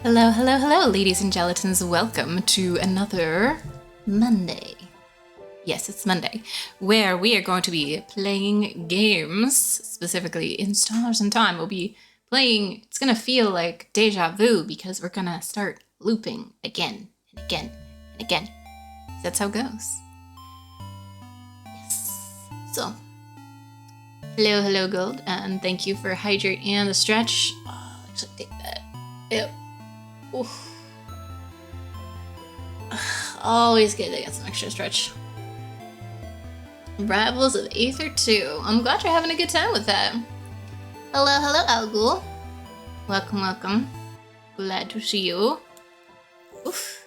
Hello, hello, hello, ladies and gelatins. Welcome to another Monday. Yes, it's Monday, where we are going to be playing games, specifically in Stars and Time. We'll be playing, it's going to feel like deja vu because we're going to start looping again and again and again. That's how it goes. Yes. So, hello, hello, Gold, and thank you for hydrate and the stretch. Actually, take that. Yep. Oof. Always good to get some extra stretch. Rivals of Aether 2. I'm glad you're having a good time with that. Hello, hello, Algul. Welcome, welcome. Glad to see you. Oof.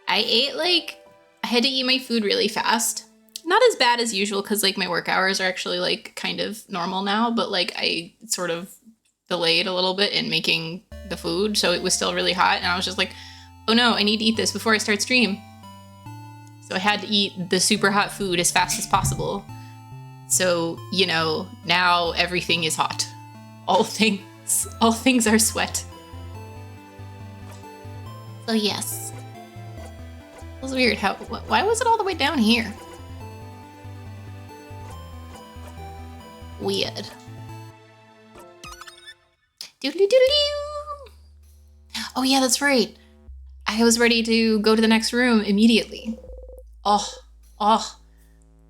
I had to eat my food really fast. Not as bad as usual because my work hours are actually kind of normal now, but I sort of delayed a little bit in making the food, so it was still really hot, and I was just like, oh no, I need to eat this before I start stream. So I had to eat the super hot food as fast as possible. So, now everything is hot. All things are sweat. So yes. It was weird why was it all the way down here? Weird. Doodly-doodly-doo. Oh yeah, that's right. I was ready to go to the next room immediately. Oh.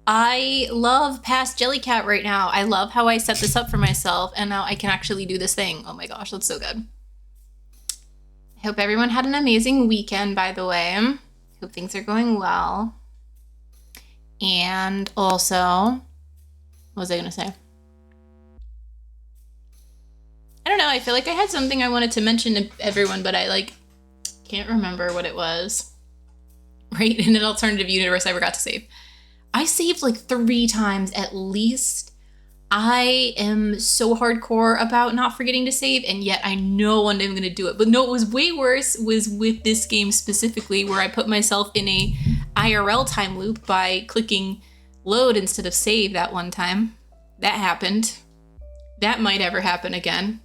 I love past Jellycat right now. I love how I set this up for myself and now I can actually do this thing. Oh my gosh, that's so good. I hope everyone had an amazing weekend, by the way. Hope things are going well. And also, what was I gonna say? I don't know, I feel like I had something I wanted to mention to everyone, but I can't remember what it was. Right? In an alternative universe I forgot to save. I saved 3 times at least. I am so hardcore about not forgetting to save, and yet I know one day I'm gonna do it. But no, what was way worse was with this game specifically, where I put myself in a IRL time loop by clicking load instead of save that one time. That happened. That might ever happen again.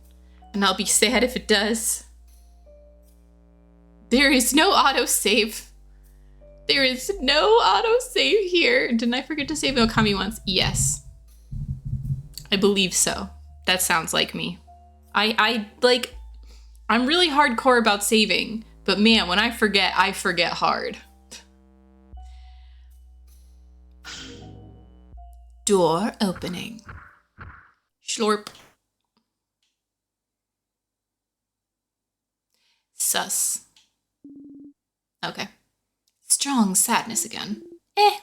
And I'll be sad if it does. There is no autosave. There is no autosave here. Didn't I forget to save Okami once? Yes. I believe so. That sounds like me. I'm really hardcore about saving, but man, when I forget hard. Door opening. Schlorp. Sus. Okay. Strong sadness again.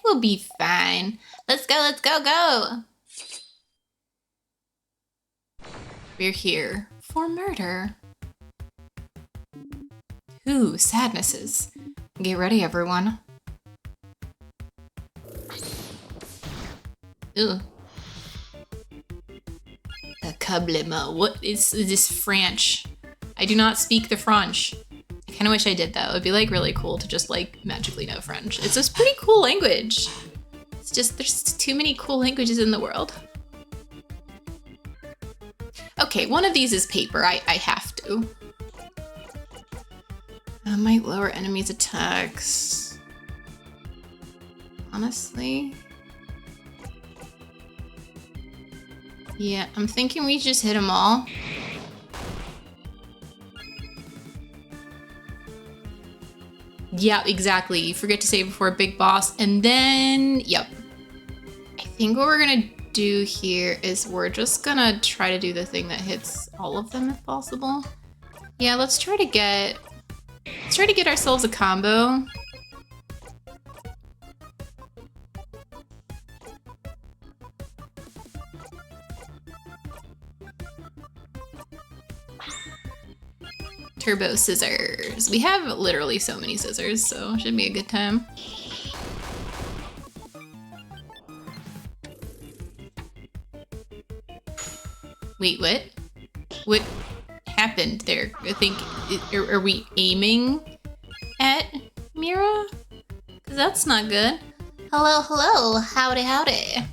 We'll be fine. Let's go, go! We're here for murder. 2 sadnesses. Get ready, everyone. Ugh. Accablement. What is this French? I do not speak the French. I kind of wish I did that. It would be really cool to just magically know French. It's a pretty cool language. It's just there's too many cool languages in the world. Okay, one of these is paper. I have to. Might lower enemies' attacks. Honestly. Yeah, I'm thinking we just hit them all. Yeah, exactly. You forget to save before a big boss, and then, yep. I think what we're gonna do here is we're just gonna try to do the thing that hits all of them if possible. Yeah, let's try to get ourselves a combo. Turbo scissors. We have literally so many scissors, so it should be a good time. Wait, what? What happened there? I think, are we aiming at Mira? Because that's not good. Hello, hello. Howdy, howdy.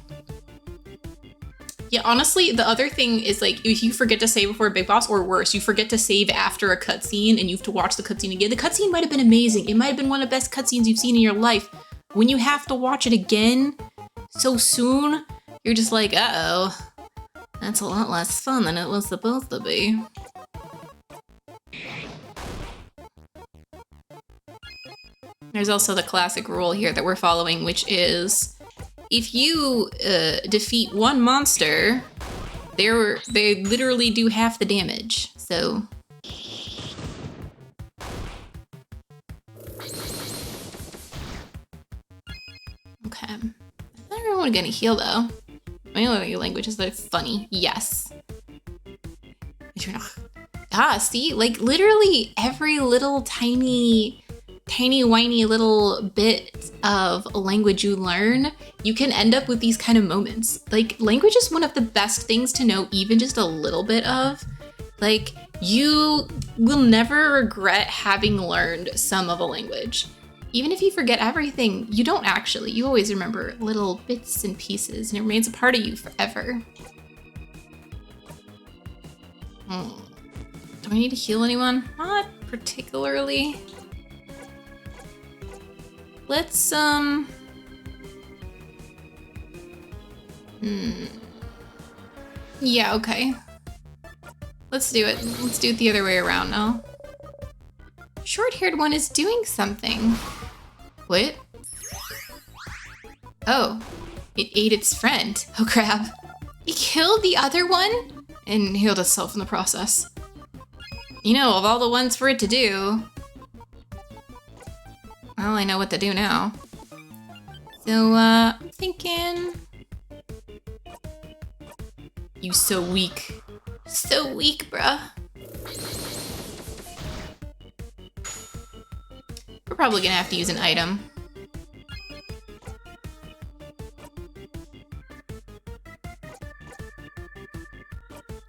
Yeah, honestly, the other thing is like if you forget to save before a big boss, or worse, you forget to save after a cutscene and you have to watch the cutscene again. The cutscene might have been amazing. It might have been one of the best cutscenes you've seen in your life. When you have to watch it again so soon, you're just like, uh-oh, that's a lot less fun than it was supposed to be. There's also the classic rule here that we're following, which is if you defeat one monster, they literally do half the damage. So okay, I don't really want to get a heal though. My only language is that funny. Yes. Ah, see, like literally every little tiny whiny little bit of language you learn, you can end up with these kind of moments. Like, language is one of the best things to know even just a little bit of. Like, you will never regret having learned some of a language. Even if you forget everything, you don't actually. You always remember little bits and pieces, and it remains a part of you forever. Do I need to heal anyone? Not particularly. Let's, yeah, okay. Let's do it. Let's do it the other way around now. Short-haired one is doing something. What? Oh, it ate its friend. Oh, crap. It killed the other one and healed itself in the process. You know, of all the ones for it to do, well, I know what to do now. So, I'm thinking... You so weak. So weak, bruh. We're probably gonna have to use an item.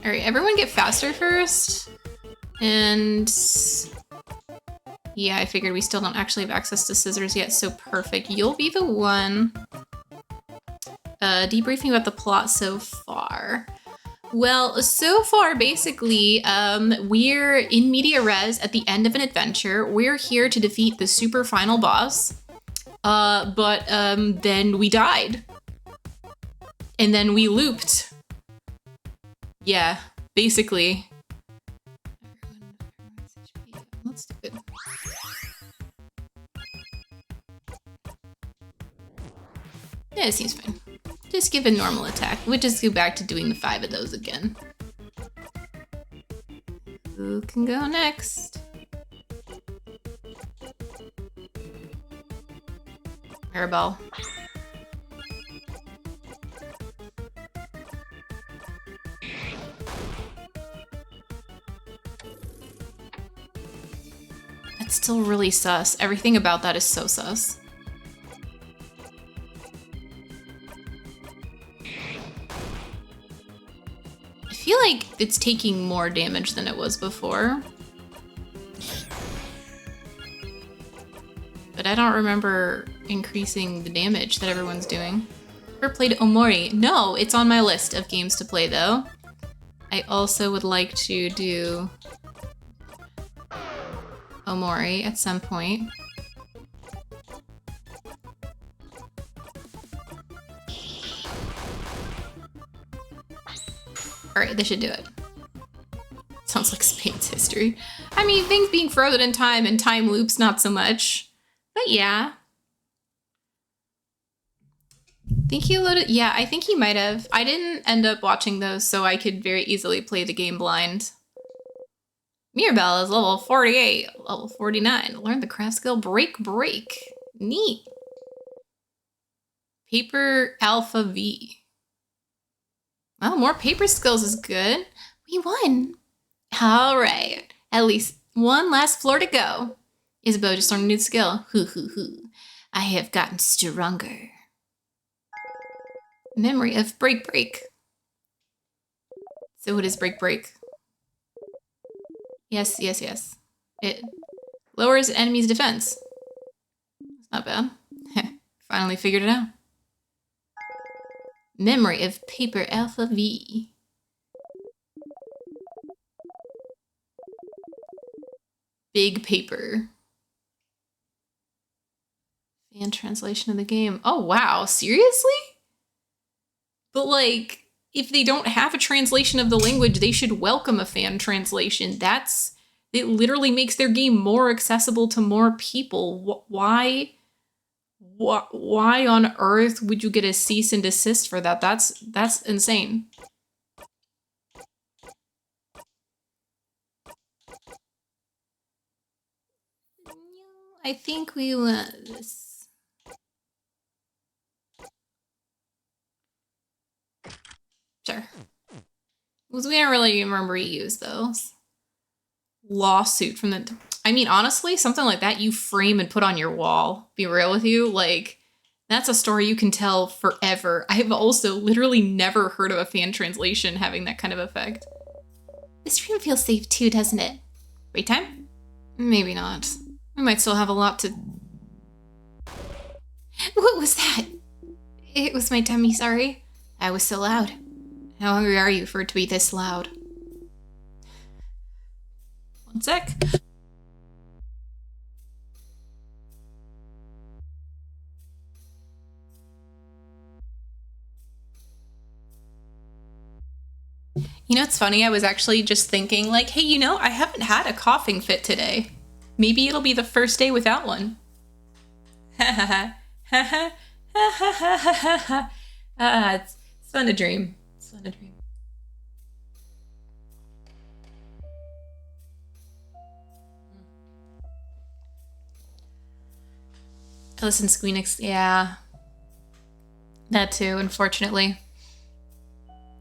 Alright, everyone get faster first. And... yeah, I figured we still don't actually have access to scissors yet, so perfect. You'll be the one debriefing about the plot so far. Well, so far, basically, we're in media res at the end of an adventure. We're here to defeat the super final boss, but then we died. And then we looped. Yeah, basically. Let's do it. Yeah, it seems fine. Just give a normal attack. We'll just go back to doing the 5 of those again. Who can go next? Maribel. That's still really sus. Everything about that is so sus. I feel like it's taking more damage than it was before. But I don't remember increasing the damage that everyone's doing. Ever played Omori? No, it's on my list of games to play though. I also would like to do Omori at some point. Alright, this should do it. Sounds like Spain's history. I mean, things being frozen in time and time loops, not so much. But yeah. Think he loaded? Yeah, I think he might have. I didn't end up watching those, so I could very easily play the game blind. Mirabelle is level 48, level 49. Learn the craft skill Break Break. Neat. Paper Alpha V. Well, more paper skills is good. We won. All right. At least one last floor to go. Isabeau just learned a new skill. Hoo hoo hoo. I have gotten stronger. Memory of Break Break. So what is Break Break? Yes, yes, yes. It lowers enemies' defense. It's not bad. Finally figured it out. Memory of paper alpha V. Big paper. Fan translation of the game. Oh, wow. Seriously? But, like, if they don't have a translation of the language, they should welcome a fan translation. It literally makes their game more accessible to more people. Why on earth would you get a cease and desist for that? That's insane. I think we want this. Sure. Because we don't really remember you use those. Lawsuit from the... I mean, honestly, something like that you frame and put on your wall. Be real with you. Like, that's a story you can tell forever. I have also literally never heard of a fan translation having that kind of effect. This room feels safe too, doesn't it? Wait time? Maybe not. We might still have a lot to... What was that? It was my tummy, sorry. I was so loud. How hungry are you for it to be this loud? One sec. You know, it's funny, I was actually just thinking, like, hey, you know, I haven't had a coughing fit today. Maybe it'll be the first day without one. It's fun to dream. It's fun to dream. I listen to Squeenix, yeah. That too, unfortunately.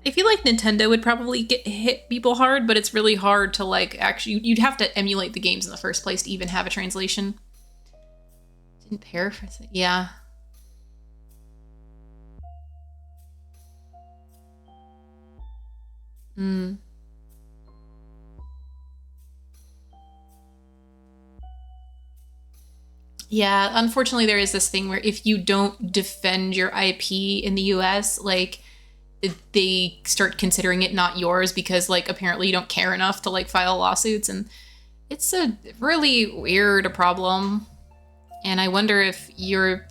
I feel like Nintendo would probably hit people hard, but it's really hard to, like, actually... You'd have to emulate the games in the first place to even have a translation. Didn't paraphrase it. Yeah. Yeah, unfortunately there is this thing where if you don't defend your IP in the US, like, they start considering it not yours because, like, apparently you don't care enough to, like, file lawsuits, and it's a really weird problem. And I wonder if your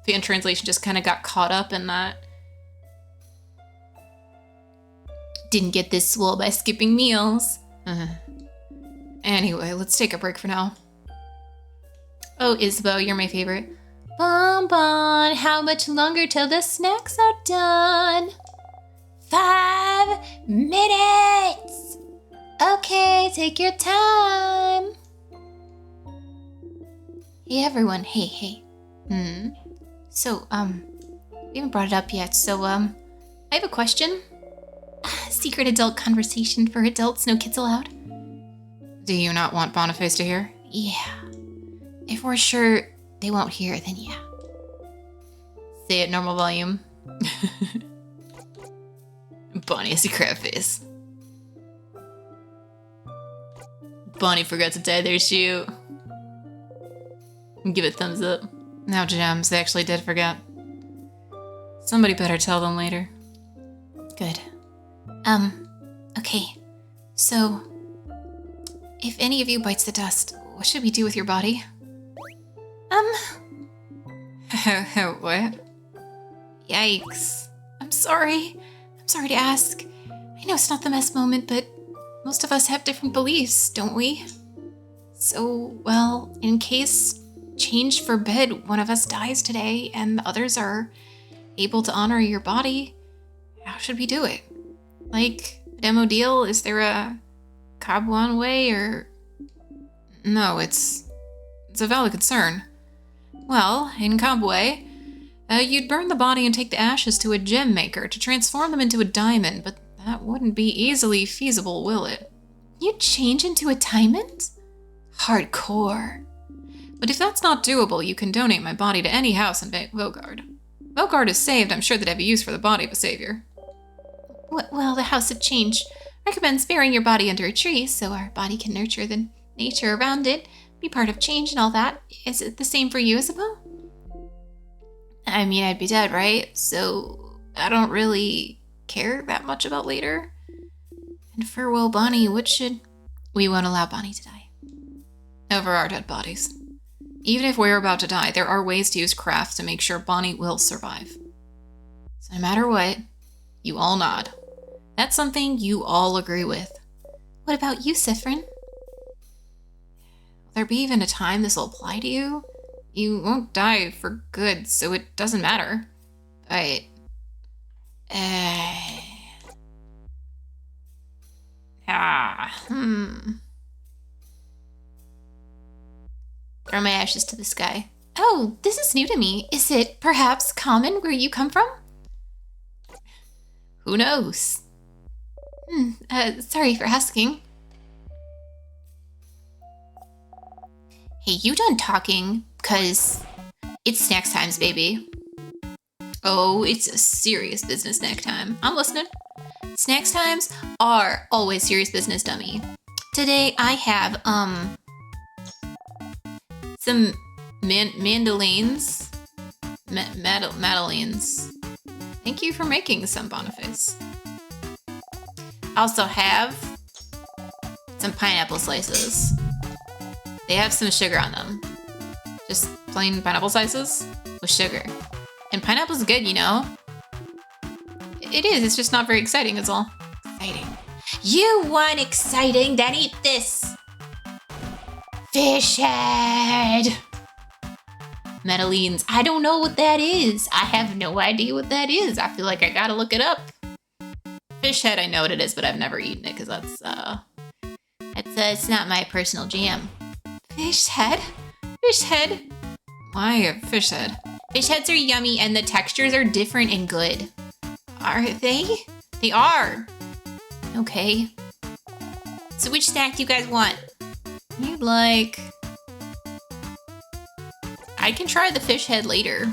fan translation just kind of got caught up in that. Didn't get this swole by skipping meals. Anyway, let's take a break for now. Oh, Isabeau, you're my favorite. Bonbon, how much longer till the snacks are done? 5 minutes! Okay, take your time. Hey everyone, hey. So, we haven't brought it up yet, so, I have a question. Secret adult conversation for adults, no kids allowed. Do you not want Boniface to hear? Yeah. If we're sure they won't hear, then yeah. Say it normal volume. Bonnie has a crab face. Bonnie forgot to tie their shoe. Give it a thumbs up. Now, Gems, they actually did forget. Somebody better tell them later. Good. Okay. So, if any of you bites the dust, what should we do with your body? What? Yikes. I'm sorry to ask. I know it's not the best moment, but most of us have different beliefs, don't we? So, well, in case, change forbid, one of us dies today and the others are able to honor your body, how should we do it? Like, demo deal? Is there a Kabuan way, or... No, it's a valid concern. Well, in Kabwe, you'd burn the body and take the ashes to a gem maker to transform them into a diamond, but that wouldn't be easily feasible, will it? You'd change into a diamond? Hardcore. But if that's not doable, you can donate my body to any house in Vogard. Vogard is saved, I'm sure they'd have a use for the body of a savior. Well, the House of Change recommends burying your body under a tree so our body can nurture the nature around it, be part of change and all that. Is it the same for you, Isabeau? I mean, I'd be dead, right? So, I don't really care that much about later. And farewell, Bonnie, what should... We won't allow Bonnie to die. Over our dead bodies. Even if we're about to die, there are ways to use craft to make sure Bonnie will survive. So no matter what, you all nod. That's something you all agree with. What about you, Siffrin? Will there be even a time this will apply to you? You won't die for good, so it doesn't matter. Right. Throw my ashes to the sky. Oh, this is new to me. Is it perhaps common where you come from? Who knows? Sorry for asking. Hey, you done talking? 'Cause it's snacks times, baby. Oh, it's a serious business snack time. I'm listening. Snacks times are always serious business, dummy. Today I have, some mandolines. Madeleines. Thank you for making some, Boniface. Also have some pineapple slices. They have some sugar on them. Just plain pineapple slices with sugar. And pineapple's good, you know? It is, it's just not very exciting, is all. Exciting. You want exciting, then eat this! Fish head! Madeleines. I don't know what that is. I have no idea what that is. I feel like I gotta look it up. Fish head, I know what it is, but I've never eaten it because it's not my personal jam. Fish head? Fish head? Why a fish head? Fish heads are yummy and the textures are different and good. Are they? They are. Okay. So which snack do you guys want? You'd like... I can try the fish head later.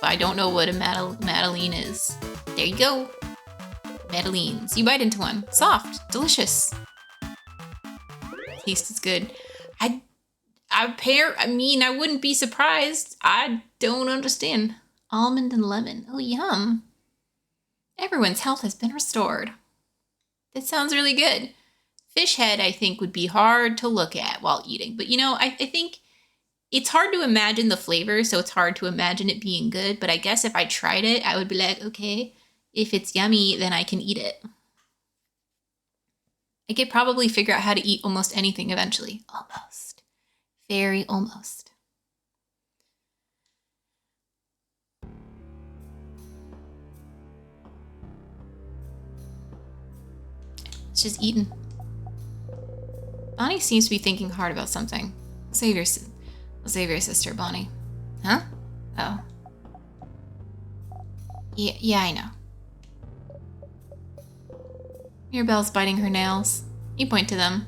But I don't know what a Madeleine is. There you go. Madeleines. You bite into one. Soft. Delicious. Taste is good. I wouldn't be surprised. I don't understand. Almond and lemon. Oh, yum. Everyone's health has been restored. That sounds really good. Fish head, I think, would be hard to look at while eating. But, you know, I think it's hard to imagine the flavor, so it's hard to imagine it being good. But I guess if I tried it, I would be like, okay, if it's yummy, then I can eat it. I could probably figure out how to eat almost anything eventually. Almost. Very almost. It's just eaten. Bonnie seems to be thinking hard about something. Save your sister, Bonnie. Huh? Oh. Yeah, I know. Mirabelle's biting her nails. You point to them.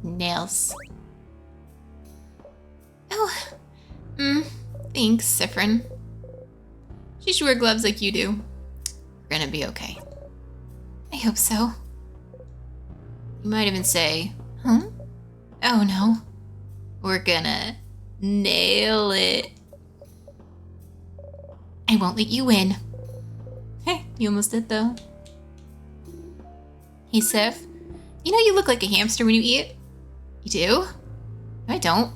Nails. Oh. Thanks, Siffrin. She should wear gloves like you do. We're gonna be okay. I hope so. You might even say, huh? Oh no. We're gonna nail it. I won't let you win. Hey, you almost did though. Hey, Sif. You know you look like a hamster when you eat? You do? No, I don't.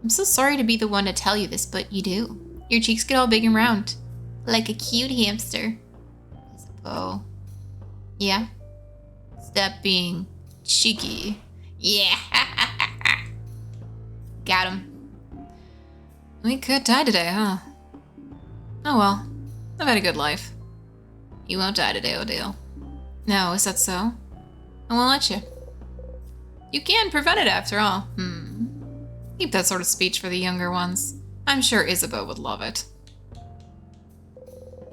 I'm so sorry to be the one to tell you this, but you do. Your cheeks get all big and round. Like a cute hamster. I suppose. Yeah? Stop being cheeky. Yeah. Got him. We could die today, huh? Oh well. I've had a good life. You won't die today, Odile. No, is that so? I won't let you. You can prevent it after all. Keep that sort of speech for the younger ones. I'm sure Isabeau would love it.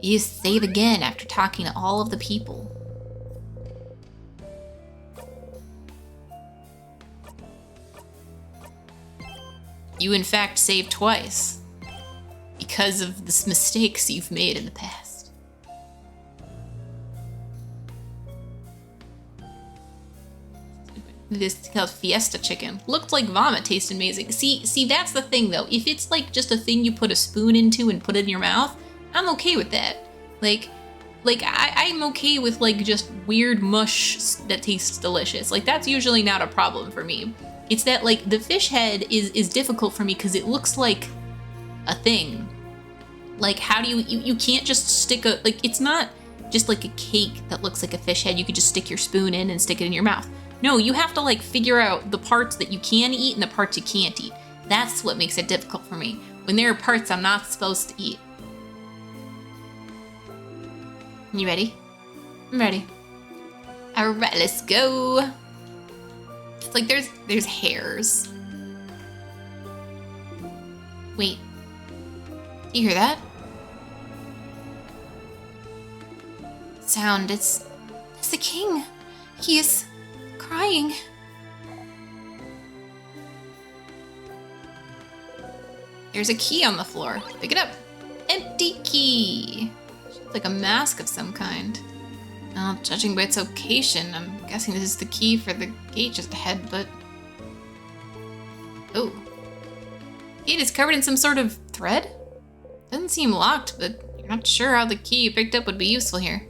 You save again after talking to all of the people. You in fact saved twice. Because of the mistakes you've made in the past. This is called Fiesta chicken. Looked like vomit, tasted amazing. See, that's the thing though. If it's like just a thing you put a spoon into and put it in your mouth, I'm okay with that. Like I'm okay with like just weird mush that tastes delicious. Like that's usually not a problem for me. It's that like the fish head is difficult for me because it looks like a thing. Like how do you can't just stick a, like it's not just like a cake that looks like a fish head you could just stick your spoon in and stick it in your mouth. No, you have to like figure out the parts that you can eat and the parts you can't eat. That's what makes it difficult for me. When there are parts I'm not supposed to eat. You ready? I'm ready. All right, let's go. It's like there's hairs. Wait, do you hear that? Sound, it's the king. He is crying. There's a key on the floor. Pick it up. Empty key. Like a mask of some kind. Well, judging by its location, I'm guessing this is the key for the gate just ahead, but... Oh. Gate is covered in some sort of thread? Doesn't seem locked, but you're not sure how the key you picked up would be useful here.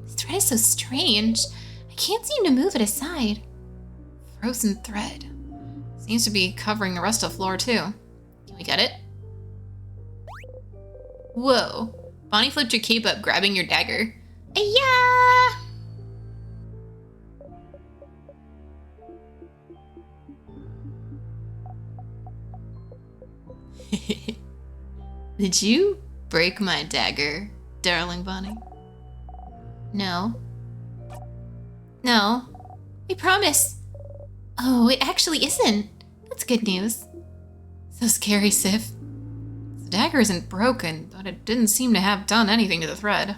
This thread is so strange. I can't seem to move it aside. Frozen thread. Seems to be covering the rest of the floor, too. Can we get it? Whoa. Bonnie flipped your cape up, grabbing your dagger. Yeah! Did you break my dagger, darling Bonnie? No. No. I promise. Oh, it actually isn't. That's good news. So scary, Sif. The dagger isn't broken, but it didn't seem to have done anything to the thread.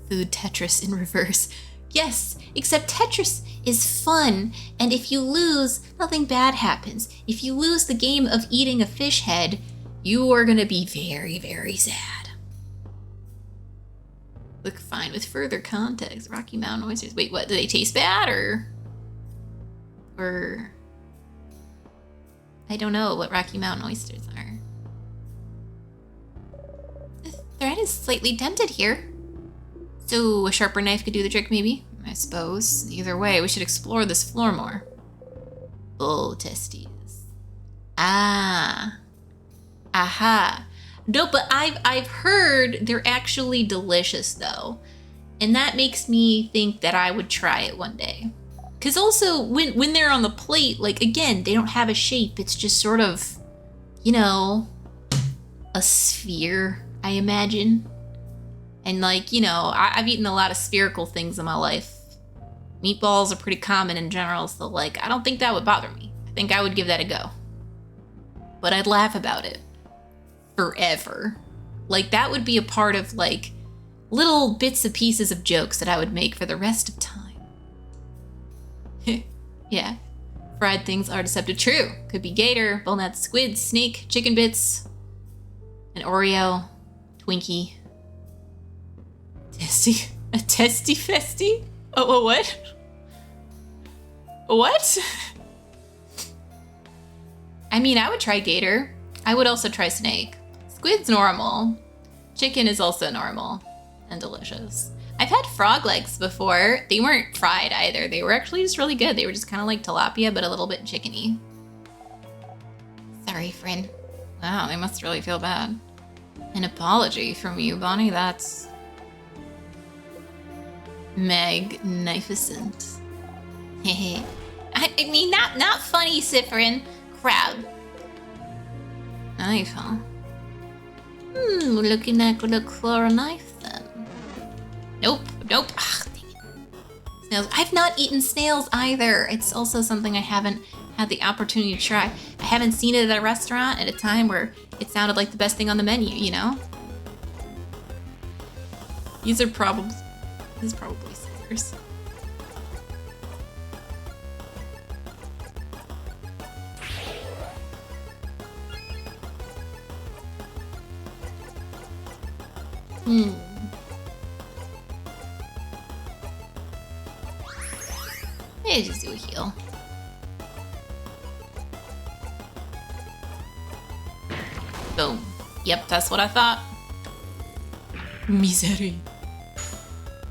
Food Tetris in reverse. Yes, except Tetris is fun, and if you lose, nothing bad happens. If you lose the game of eating a fish head, you are gonna be very, very sad. Look fine with further context. Rocky Mountain oysters. Wait, what? Do they taste bad, or... I don't know what Rocky Mountain oysters are. The thread is slightly dented here. So a sharper knife could do the trick, maybe? I suppose. Either way, we should explore this floor more. Bull testes. Ah. Aha. No, but I've heard they're actually delicious, though. And that makes me think that I would try it one day. Because also, when they're on the plate, like, again, they don't have a shape. It's just sort of, you know, a sphere, I imagine. And, like, you know, I've eaten a lot of spherical things in my life. Meatballs are pretty common in general, so, like, I don't think that would bother me. I think I would give that a go. But I'd laugh about it. Forever. Like, that would be a part of, like, little bits and pieces of jokes that I would make for the rest of time. Yeah. Fried things are deceptive. True. Could be gator, bullnut, squid, snake, chicken bits, an Oreo, Twinkie. A testy festy? Oh, what? What? I mean, I would try gator. I would also try snake. Squid's normal. Chicken is also normal and delicious. I've had frog legs before. They weren't fried either. They were actually just really good. They were just kind of like tilapia, but a little bit chickeny. Sorry, friend. Wow, they must really feel bad. An apology from you, Bonnie. That's magnificent. Hehe. I mean, not funny, Cypherin. Crab. Knife, huh? We're looking at look for a knife then. Nope. Ugh, dang it. Snails. I've not eaten snails either. It's also something I haven't had the opportunity to try. I haven't seen it at a restaurant at a time where it sounded like the best thing on the menu, you know? This is probably scissors. Maybe just do a heal. Boom. Yep, that's what I thought. Misery.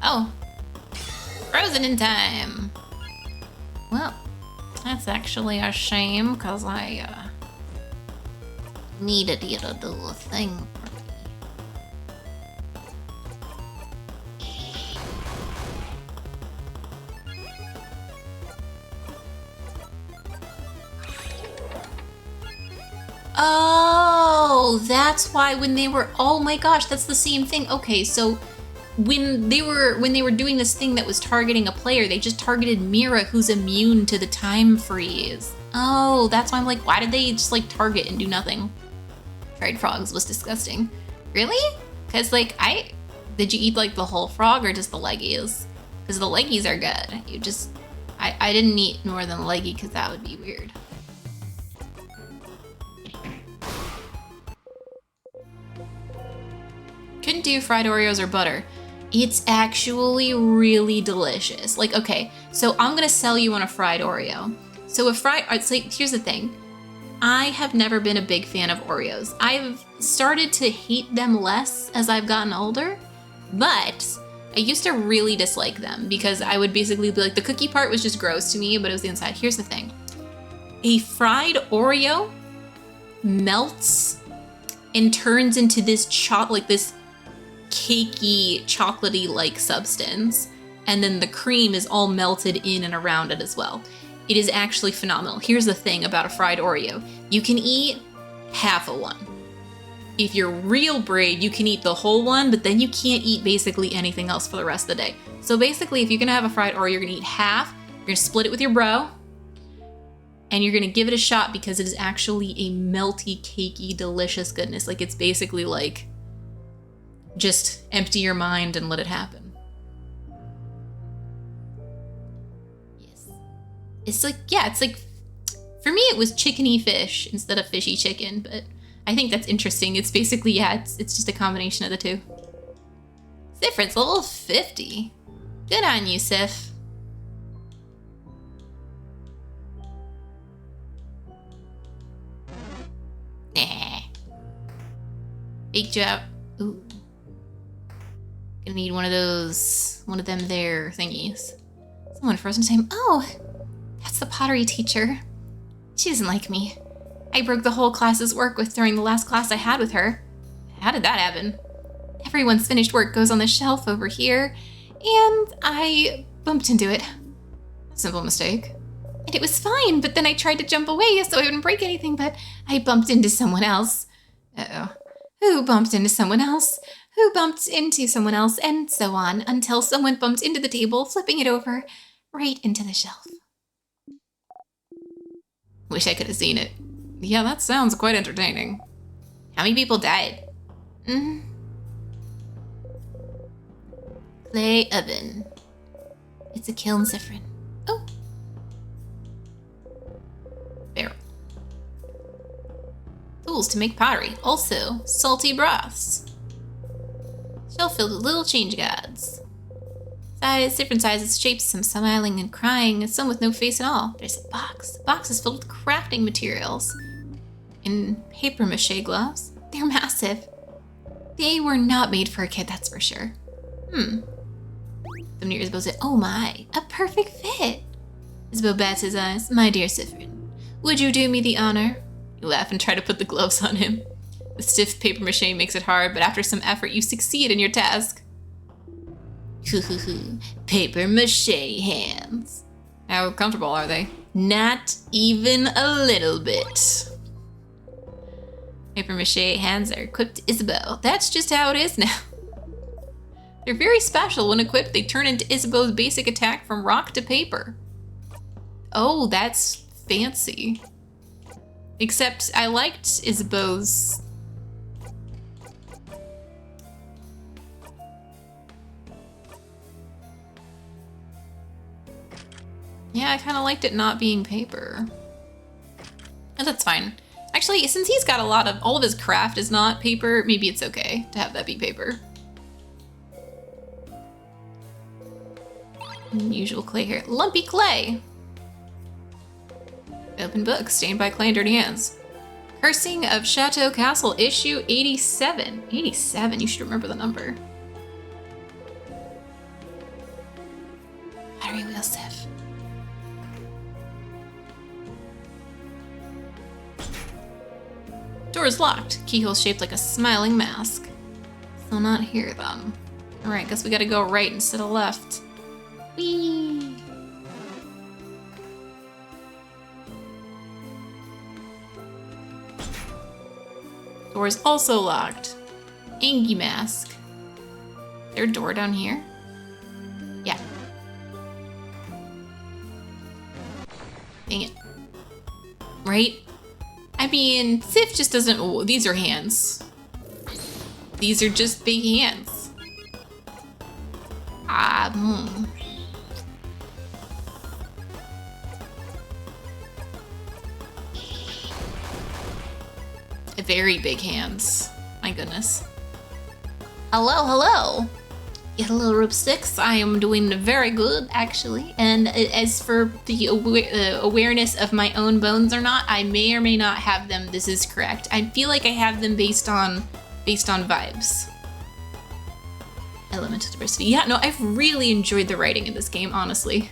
Oh. Frozen in time. Well, that's actually a shame, because I needed you to do a thing for me. Oh, that's why when they were, oh my gosh, that's the same thing. Okay, so when they were doing this thing that was targeting a player, they just targeted Mira, who's immune to the time freeze. Oh, that's why I'm like, why did they just like target and do nothing? Fried frogs was disgusting. Really? Because like did you eat like the whole frog or just the leggies? Because the leggies are good. I didn't eat more than the leggy because that would be weird. Couldn't do fried Oreos or butter. It's actually really delicious. Like, okay, so I'm gonna sell you on a fried Oreo. So it's like, here's the thing. I have never been a big fan of Oreos. I've started to hate them less as I've gotten older, but I used to really dislike them because I would basically be like, the cookie part was just gross to me, but it was the inside. Here's the thing. A fried Oreo melts and turns into this this cakey, chocolatey-like substance, and then the cream is all melted in and around it as well. It is actually phenomenal. Here's the thing about a fried Oreo. You can eat half of one. If you're real brave, you can eat the whole one, but then you can't eat basically anything else for the rest of the day. So basically, if you're gonna have a fried Oreo, you're gonna eat half, you're gonna split it with your bro, and you're gonna give it a shot because it is actually a melty, cakey, delicious goodness. Like, it's basically like, just empty your mind and let it happen. Yes. It's like, yeah, it's like, for me it was chickeny fish instead of fishy chicken, but I think that's interesting. It's basically, yeah, it's just a combination of the two. Sifrin's level 50. Good on you, Sif. Nah. Big job. Ooh. Gonna need one of them there thingies. Someone frozen time. Oh, that's the pottery teacher. She doesn't like me. I broke the whole class's work during the last class I had with her. How did that happen? Everyone's finished work goes on the shelf over here, and I bumped into it. Simple mistake. And it was fine, but then I tried to jump away so I wouldn't break anything, but I bumped into someone else. Uh-oh. Who bumped into someone else? Who bumped into someone else, and so on, until someone bumped into the table, flipping it over right into the shelf. Wish I could have seen it. Yeah, that sounds quite entertaining. How many people died? Clay oven. It's a kiln, Sifrin. Oh. Barrel. Tools to make pottery. Also, salty broths. Shelf filled with little change gods. Different sizes, shapes, some smiling and crying, and some with no face at all. There's a box. The box is filled with crafting materials. And paper mache gloves. They're massive. They were not made for a kid, that's for sure. Some near Isabeau said, oh my, a perfect fit. Isabeau bats his eyes. My dear Sifrin, would you do me the honor? You laugh and try to put the gloves on him. The stiff paper mache makes it hard, but after some effort, you succeed in your task. Paper mache hands. How comfortable are they? Not even a little bit. Paper mache hands are equipped to Isabeau. That's just how it is now. They're very special. When equipped, they turn into Isabeau's basic attack from rock to paper. Oh, that's fancy. Except I liked Isabeau's... Yeah, I kind of liked it not being paper. And that's fine. Actually, since he's got all of his craft is not paper, maybe it's okay to have that be paper. Unusual clay here. Lumpy clay! Open book, stained by clay and dirty hands. Cursing of Chateau Castle, issue 87. 87, you should remember the number. Door is locked. Keyhole shaped like a smiling mask. So not here then. Alright, guess we gotta go right instead of left. Whee! Door is also locked. Angie mask. Is there a door down here? Yeah. Dang it. Right? I mean, Sif just doesn't. Oh, these are hands. These are just big hands. Very big hands. My goodness. Hello, hello. Yeah, hello, Rope 6. I am doing very good, actually. And as for the awareness of my own bones or not, I may or may not have them. This is correct. I feel like I have them based on vibes. Elemental diversity. Yeah, no, I've really enjoyed the writing in this game, honestly.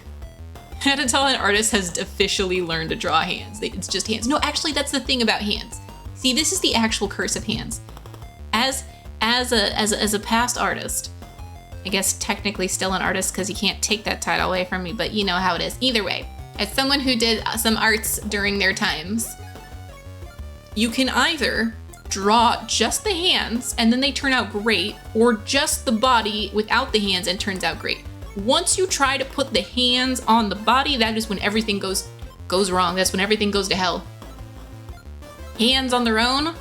I had to tell an artist has officially learned to draw hands. It's just hands. No, actually, that's the thing about hands. See, this is the actual curse of hands. As a past artist, I guess technically still an artist because you can't take that title away from me, but you know how it is. Either way, as someone who did some arts during their times, you can either draw just the hands and then they turn out great, or just the body without the hands and turns out great. Once you try to put the hands on the body, that is when everything goes wrong. That's when everything goes to hell. Hands on their own,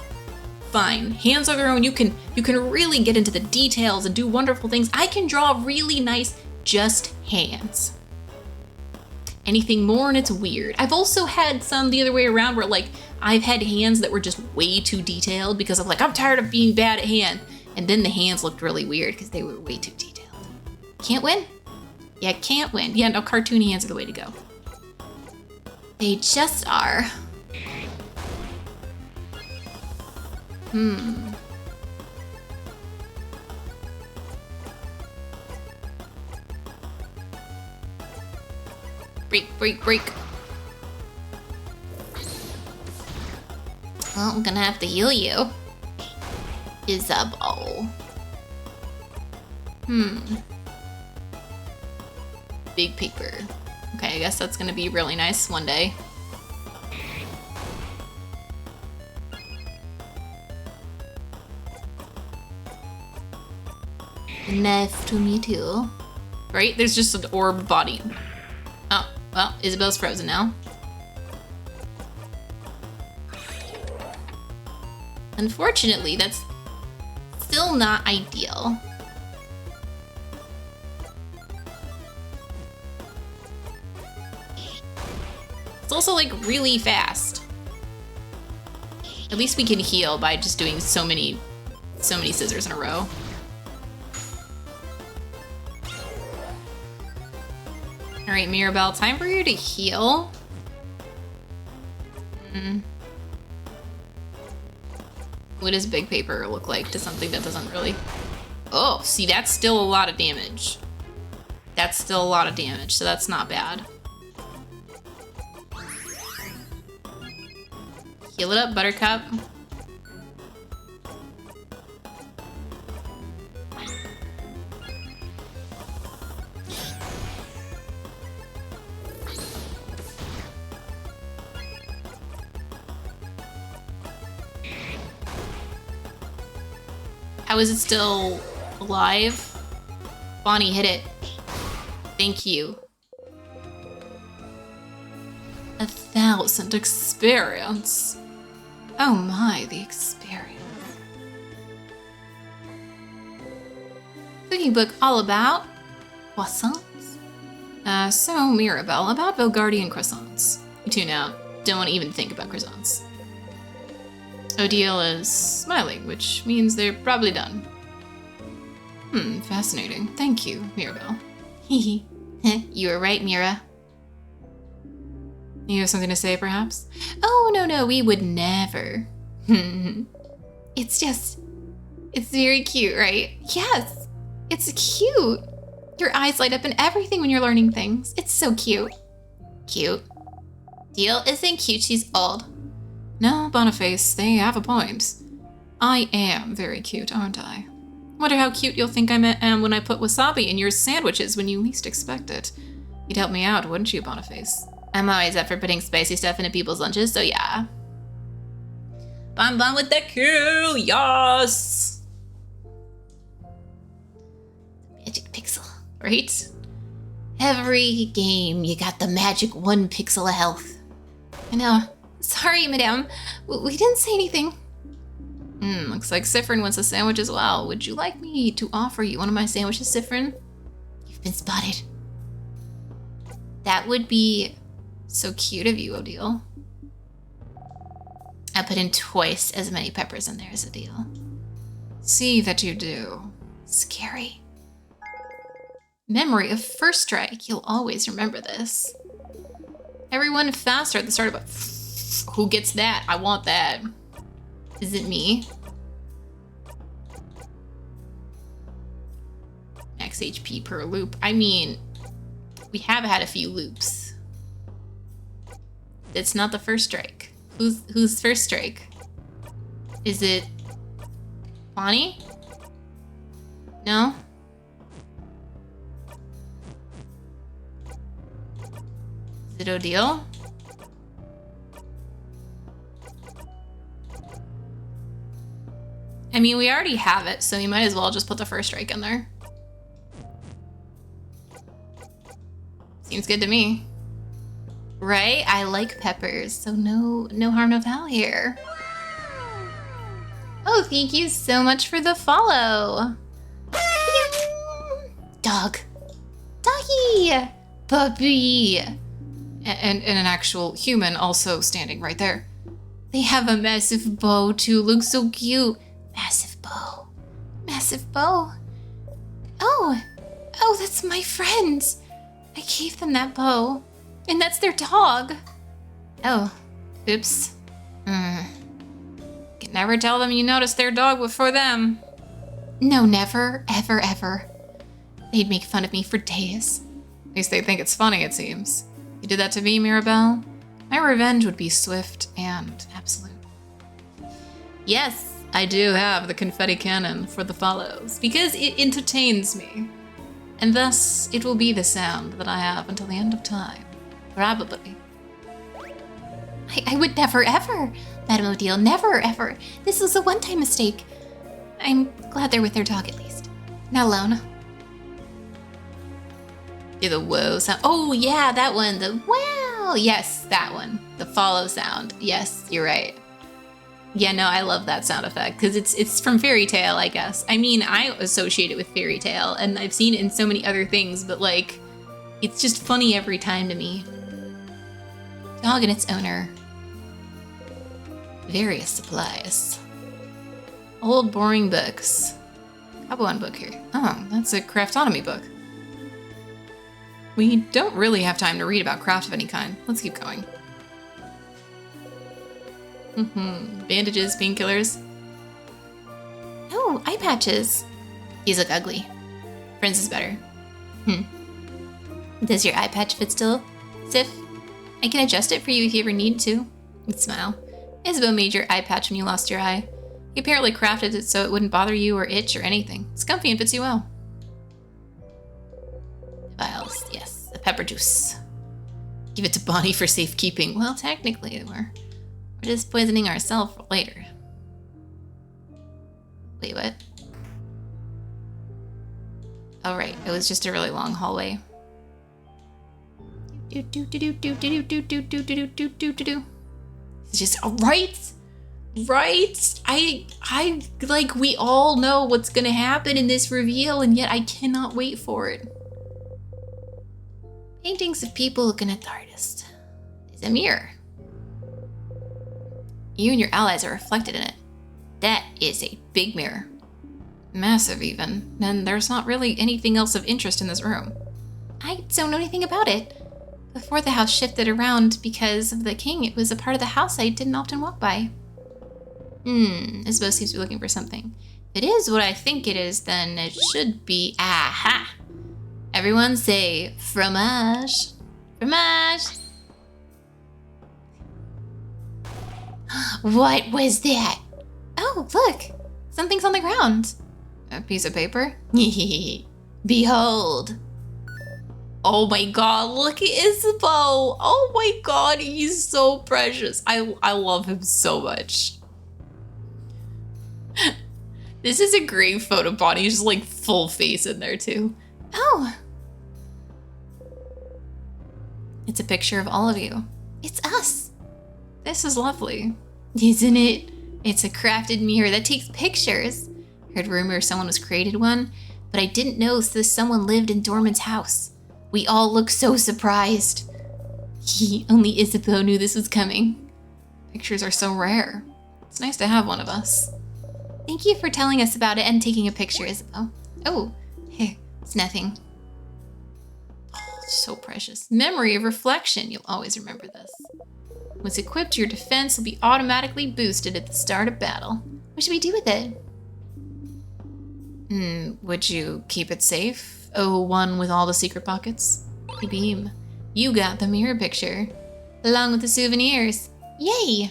fine. Hands on their own, you can really get into the details and do wonderful things. I can draw really nice just hands. Anything more and it's weird. I've also had some the other way around where like I've had hands that were just way too detailed because I'm like, I'm tired of being bad at hand. And then the hands looked really weird because they were way too detailed. Can't win? Yeah, can't win. Yeah, no, cartoony hands are the way to go. They just are. Break. Well, I'm gonna have to heal you. Isabel. Big paper. Okay, I guess that's gonna be really nice one day. Nice to meet you. Right? There's just an orb body. Oh, well, Isabel's frozen now. Unfortunately, that's still not ideal. It's also like really fast. At least we can heal by just doing so many scissors in a row. All right, Mirabelle, time for you to heal. What does big paper look like to something that doesn't really... Oh, see, that's still a lot of damage. That's still a lot of damage, so that's not bad. Heal it up, Buttercup. How is it still alive? Bonnie, hit it. Thank you. 1,000 experience. Oh my, the experience. Cooking book all about croissants. So Mirabelle, about Belgardian croissants. You tune out. Don't want to even think about croissants. Odile is smiling, which means they're probably done. Fascinating. Thank you, Mirabelle. Hehe. You were right, Mira. You have something to say, perhaps? Oh, no, we would never. It's very cute, right? Yes, it's cute. Your eyes light up and everything when you're learning things. It's so cute. Cute. Deal isn't cute, she's old. No, Boniface, they have a point. I am very cute, aren't I? Wonder how cute you'll think I am when I put wasabi in your sandwiches when you least expect it. You'd help me out, wouldn't you, Boniface? I'm always up for putting spicy stuff into people's lunches, so yeah. Bon bon with the crew, yes! Magic pixel, right? Every game, you got the magic 1 pixel of health. I know. Sorry, madame. We didn't say anything. Looks like Siffrin wants a sandwich as well. Would you like me to offer you one of my sandwiches, Siffrin? You've been spotted. That would be so cute of you, Odile. I put in twice as many peppers in there as Odile. See that you do. Scary. Memory of first strike. You'll always remember this. Everyone faster at the start of a... Who gets that? I want that. Is it me? Max HP per loop. I mean, we have had a few loops. It's not the first strike. Who's first strike? Is it Bonnie? No? Is it Odile? I mean, we already have it, so you might as well just put the first strike in there. Seems good to me. Right? I like peppers, so no harm, no foul here. Oh, thank you so much for the follow. Dog. Doggy. Puppy. And an actual human also standing right there. They have a massive bow too. Looks so cute. Massive bow. Massive bow. Oh, that's my friends. I gave them that bow. And that's their dog. Oh, oops. Can never tell them you noticed their dog before them. No, never, ever, ever. They'd make fun of me for days. At least they think it's funny, it seems. You did that to me, Mirabelle. My revenge would be swift and absolute. Yes, I do have the confetti cannon for the follows, because it entertains me. And thus, it will be the sound that I have until the end of time. Probably. I would never, ever. Madame Odile, never, ever. This was a one-time mistake. I'm glad they're with their dog at least. Not alone. Yeah, the whoa sound. Oh, yeah, that one. The wow. Yes, that one. The follow sound. Yes, you're right. Yeah, no, I love that sound effect because it's from Fairy Tail, I guess. I mean, I associate it with Fairy Tail, and I've seen it in so many other things, but like, it's just funny every time to me. Dog and its owner. Various supplies. Old boring books. How about one book here? Oh, that's a craftonomy book. We don't really have time to read about craft of any kind. Let's keep going. Bandages, painkillers. Oh, eye patches. These look ugly. Friends is better. Does your eye patch fit still, Sif? I can adjust it for you if you ever need to. You'd smile. Isabel made your eye patch when you lost your eye. He apparently crafted it so it wouldn't bother you or itch or anything. It's comfy and fits you well. Vials, yes. The pepper juice. Give it to Bonnie for safekeeping. Well, technically, we're just poisoning ourselves for later. Wait, what? Oh, right. It was just a really long hallway. It's just right. I like we all know what's gonna happen in this reveal, and yet I cannot wait for it. Paintings of people looking at the artist. It's a mirror. You and your allies are reflected in it. That is a big mirror. Massive, even. And there's not really anything else of interest in this room. I don't know anything about it. Before the house shifted around because of the king, it was a part of the house I didn't often walk by. Isabel seems to be looking for something. If it is what I think it is, then it should be... Aha! Everyone say, fromage. Fromage! What was that? Oh, look. Something's on the ground. A piece of paper? Behold. Oh my god, look at Isabeau. Oh my god, he's so precious. I love him so much. This is a great photo body. He's just like full face in there too. Oh. It's a picture of all of you. It's us. This is lovely. Isn't it? It's a crafted mirror that takes pictures. Heard rumors someone was created one, but I didn't know this someone lived in Dorman's house. We all look so surprised. Only Isabeau knew this was coming. Pictures are so rare. It's nice to have one of us. Thank you for telling us about it and taking a picture, Isabeau. Oh, it's nothing. Oh, so precious. Memory of reflection. You'll always remember this. Once equipped, your defense will be automatically boosted at the start of battle. What should we do with it? Would you keep it safe? Oh, one with all the secret pockets? Hey, Beam, you got the mirror picture, along with the souvenirs. Yay!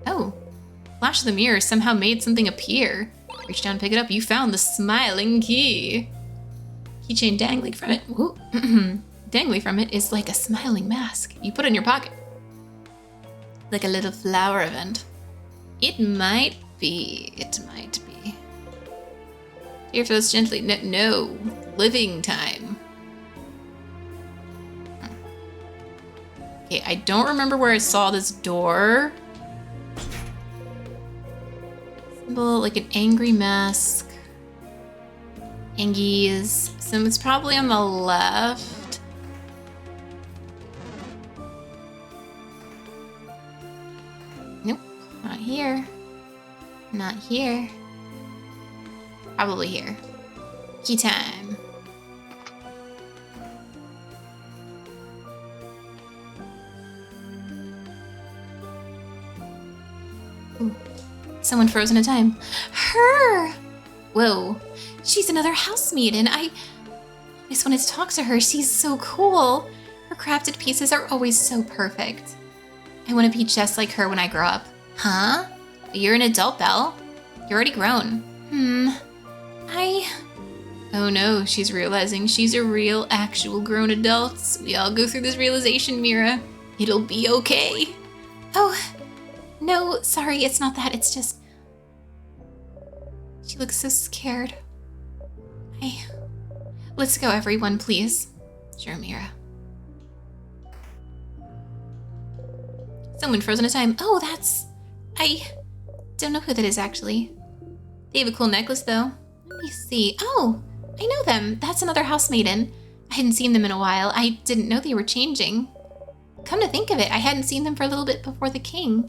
Oh, flash of the mirror somehow made something appear. Reach down, pick it up. You found the smiling key. Keychain dangling from it. Ooh. Dangling from it is like a smiling mask. You put it in your pocket. Like a little flower event. It might be. It might be. Here flows gently. No. Living time. Okay, I don't remember where I saw this door. Symbol, like an angry mask. Angies. So it's probably on the left. Nope, not here. Not here. Probably here. Key time. Ooh. Someone frozen in time. Her! Whoa. She's another house maiden. I always wanted to talk to her. She's so cool. Her crafted pieces are always so perfect. I want to be just like her when I grow up. Huh? You're an adult, Belle. You're already grown. Oh no, she's realizing she's a real, actual grown adult. We all go through this realization, Mira. It'll be okay. Oh, no, sorry, it's not that. It's just... She looks so scared. Let's go, everyone, please. Sure, Mira. Someone frozen in time. Oh, that's... I don't know who that is, actually. They have a cool necklace, though. Let me see. Oh, I know them. That's another house maiden. I hadn't seen them in a while. I didn't know they were changing. Come to think of it, I hadn't seen them for a little bit before the king.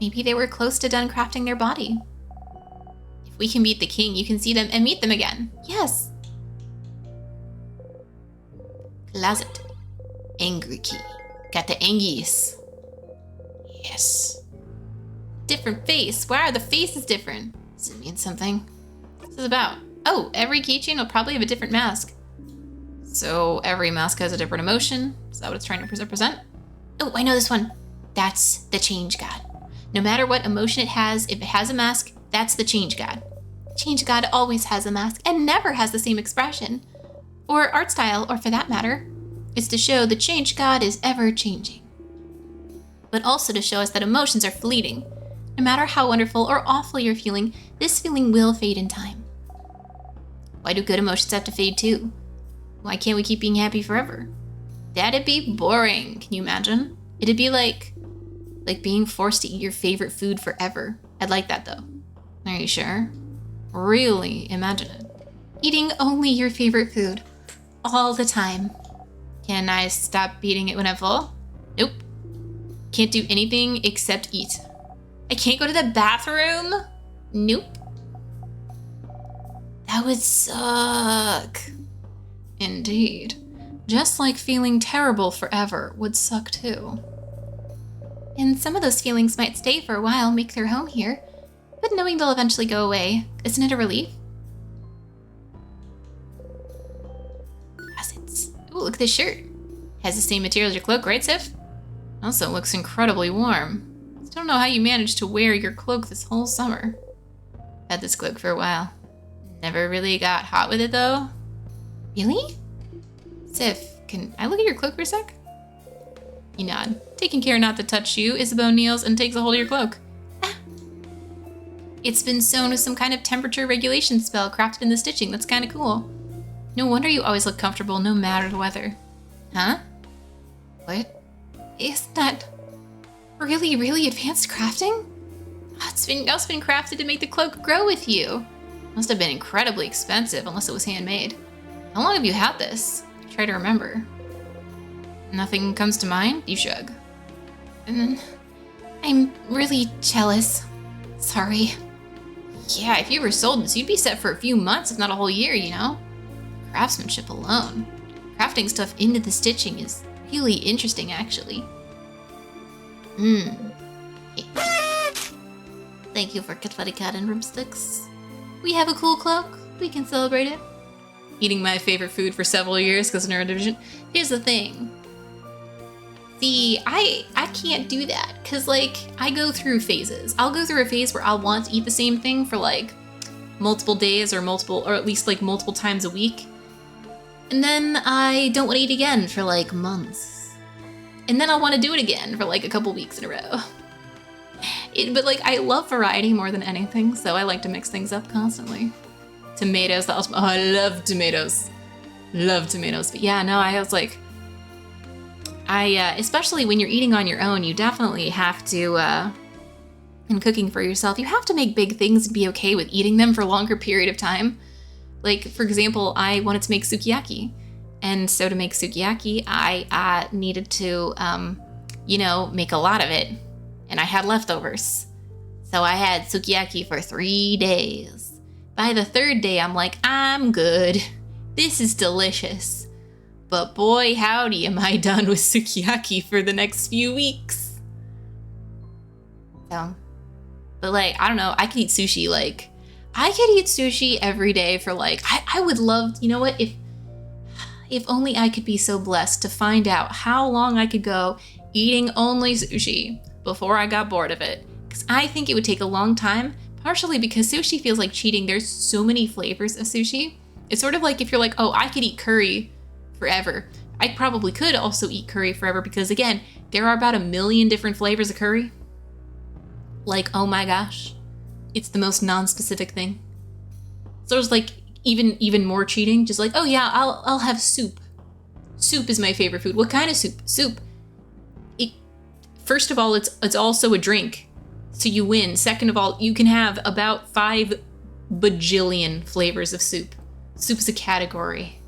Maybe they were close to done crafting their body. If we can beat the king, you can see them and meet them again. Yes. Closet. Angry key. Got the Angies. Yes. Different face. Why are the faces different? Does it mean something? What's this about? Oh, every keychain will probably have a different mask. So every mask has a different emotion? Is that what it's trying to represent? Oh, I know this one. That's the change god. No matter what emotion it has, if it has a mask, that's the change god. Change god always has a mask and never has the same expression. Or art style, or for that matter. It's to show the change god is ever changing. But also to show us that emotions are fleeting. No matter how wonderful or awful you're feeling, this feeling will fade in time. Why do good emotions have to fade too? Why can't we keep being happy forever? That'd be boring, can you imagine? It'd be like being forced to eat your favorite food forever. I'd like that though. Are you sure? Really imagine it. Eating only your favorite food. All the time. Can I stop eating it when I'm full? Nope. Can't do anything except eat. I can't go to the bathroom? Nope. That would suck. Indeed. Just like feeling terrible forever would suck too. And some of those feelings might stay for a while, make their home here, but knowing they'll eventually go away, isn't it a relief? Facets. Ooh, look at this shirt. Has the same material as your cloak, right, Sif? Also looks incredibly warm. Still don't know how you managed to wear your cloak this whole summer. Had this cloak for a while. Never really got hot with it though. Really? Sif, can I look at your cloak for a sec? You nod. Taking care not to touch you, Isabeau kneels and takes a hold of your cloak. Ah. It's been sewn with some kind of temperature regulation spell crafted in the stitching. That's kind of cool. No wonder you always look comfortable no matter the weather. Huh? What? Isn't that really, really advanced crafting? It's been crafted to make the cloak grow with you. Must have been incredibly expensive unless it was handmade. How long have you had this? Try to remember. Nothing comes to mind? You shrug. I'm really jealous. Sorry. Yeah, if you were sold this, you'd be set for a few months, if not a whole year, you know? Craftsmanship alone. Crafting stuff into the stitching is really interesting, actually. Thank you for confetti cat and broomsticks. We have a cool cloak. We can celebrate it. Eating my favorite food for several years because of neurodivergent. Here's the thing. See, I can't do that because, like, I go through phases. I'll go through a phase where I'll want to eat the same thing for, like, multiple days or at least, like, multiple times a week. And then I don't want to eat again for, like, months. And then I'll want to do it again for, like, a couple weeks in a row. But, like, I love variety more than anything, so I like to mix things up constantly. Tomatoes, the ultimate. Oh, I love tomatoes. Love tomatoes. But yeah, no, I was like... especially when you're eating on your own, you definitely have to, and cooking for yourself, you have to make big things and be okay with eating them for a longer period of time. Like, for example, I wanted to make sukiyaki. And so to make sukiyaki, I needed to, make a lot of it. And I had leftovers. So I had sukiyaki for 3 days. By the 3rd day, I'm like, I'm good. This is delicious. But boy, howdy, am I done with sukiyaki for the next few weeks. So, but like, I don't know, I could eat sushi, like, I could eat sushi every day for like, I would love, you know what, if only I could be so blessed to find out how long I could go eating only sushi before I got bored of it. Because I think it would take a long time, partially because sushi feels like cheating. There's so many flavors of sushi. It's sort of like if you're like, oh, I could eat curry forever. I probably could also eat curry forever because, again, there are about 1 million different flavors of curry. Like, oh my gosh, it's the most non-specific thing. So there's like even more cheating. Just like, oh yeah, I'll have soup. Soup is my favorite food. What kind of soup? Soup. First of all, it's also a drink, so you win. Second of all, you can have about 5 bajillion flavors of soup. Soup is a category.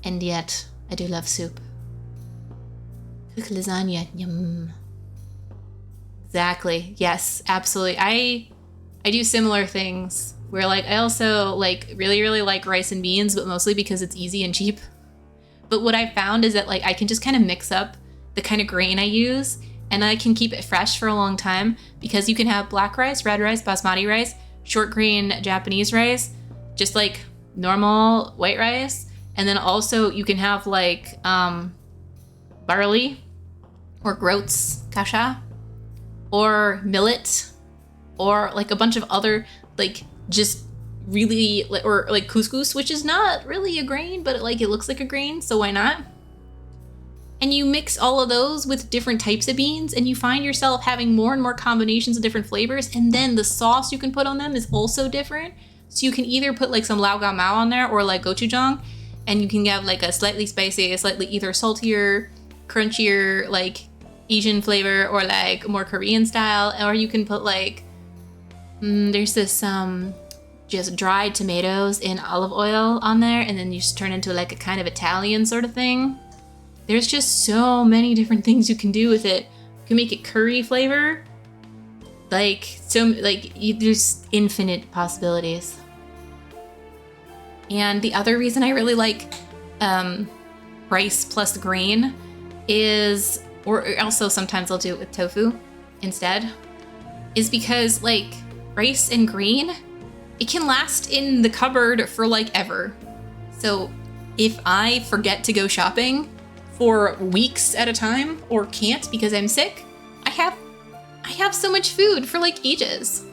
And yet, I do love soup. Cook lasagna, yum. Exactly, yes, absolutely. I do similar things where, like, I also, like, really, really like rice and beans, but mostly because it's easy and cheap. But what I found is that, like, I can just kind of mix up the kind of grain I use, and I can keep it fresh for a long time because you can have black rice, red rice, basmati rice, short grain Japanese rice, just like normal white rice. And then also you can have like barley or groats kasha or millet or like a bunch of other like just really or like couscous, which is not really a grain, but it looks like a grain, so why not? And you mix all of those with different types of beans and you find yourself having more and more combinations of different flavors, and then the sauce you can put on them is also different. So you can either put like some lao gao mao on there or like gochujang, and you can have like a slightly spicy, a slightly either saltier, crunchier, like Asian flavor, or like more Korean style, or you can put like, there's this just dried tomatoes in olive oil on there, and then you just turn into like a kind of Italian sort of thing. There's just so many different things you can do with it. You can make it curry flavor. There's infinite possibilities. And the other reason I really like rice plus grain is, or also sometimes I'll do it with tofu instead, is because like rice and grain, it can last in the cupboard for like ever. So if I forget to go shopping for weeks at a time or can't because I'm sick, I have so much food for like ages.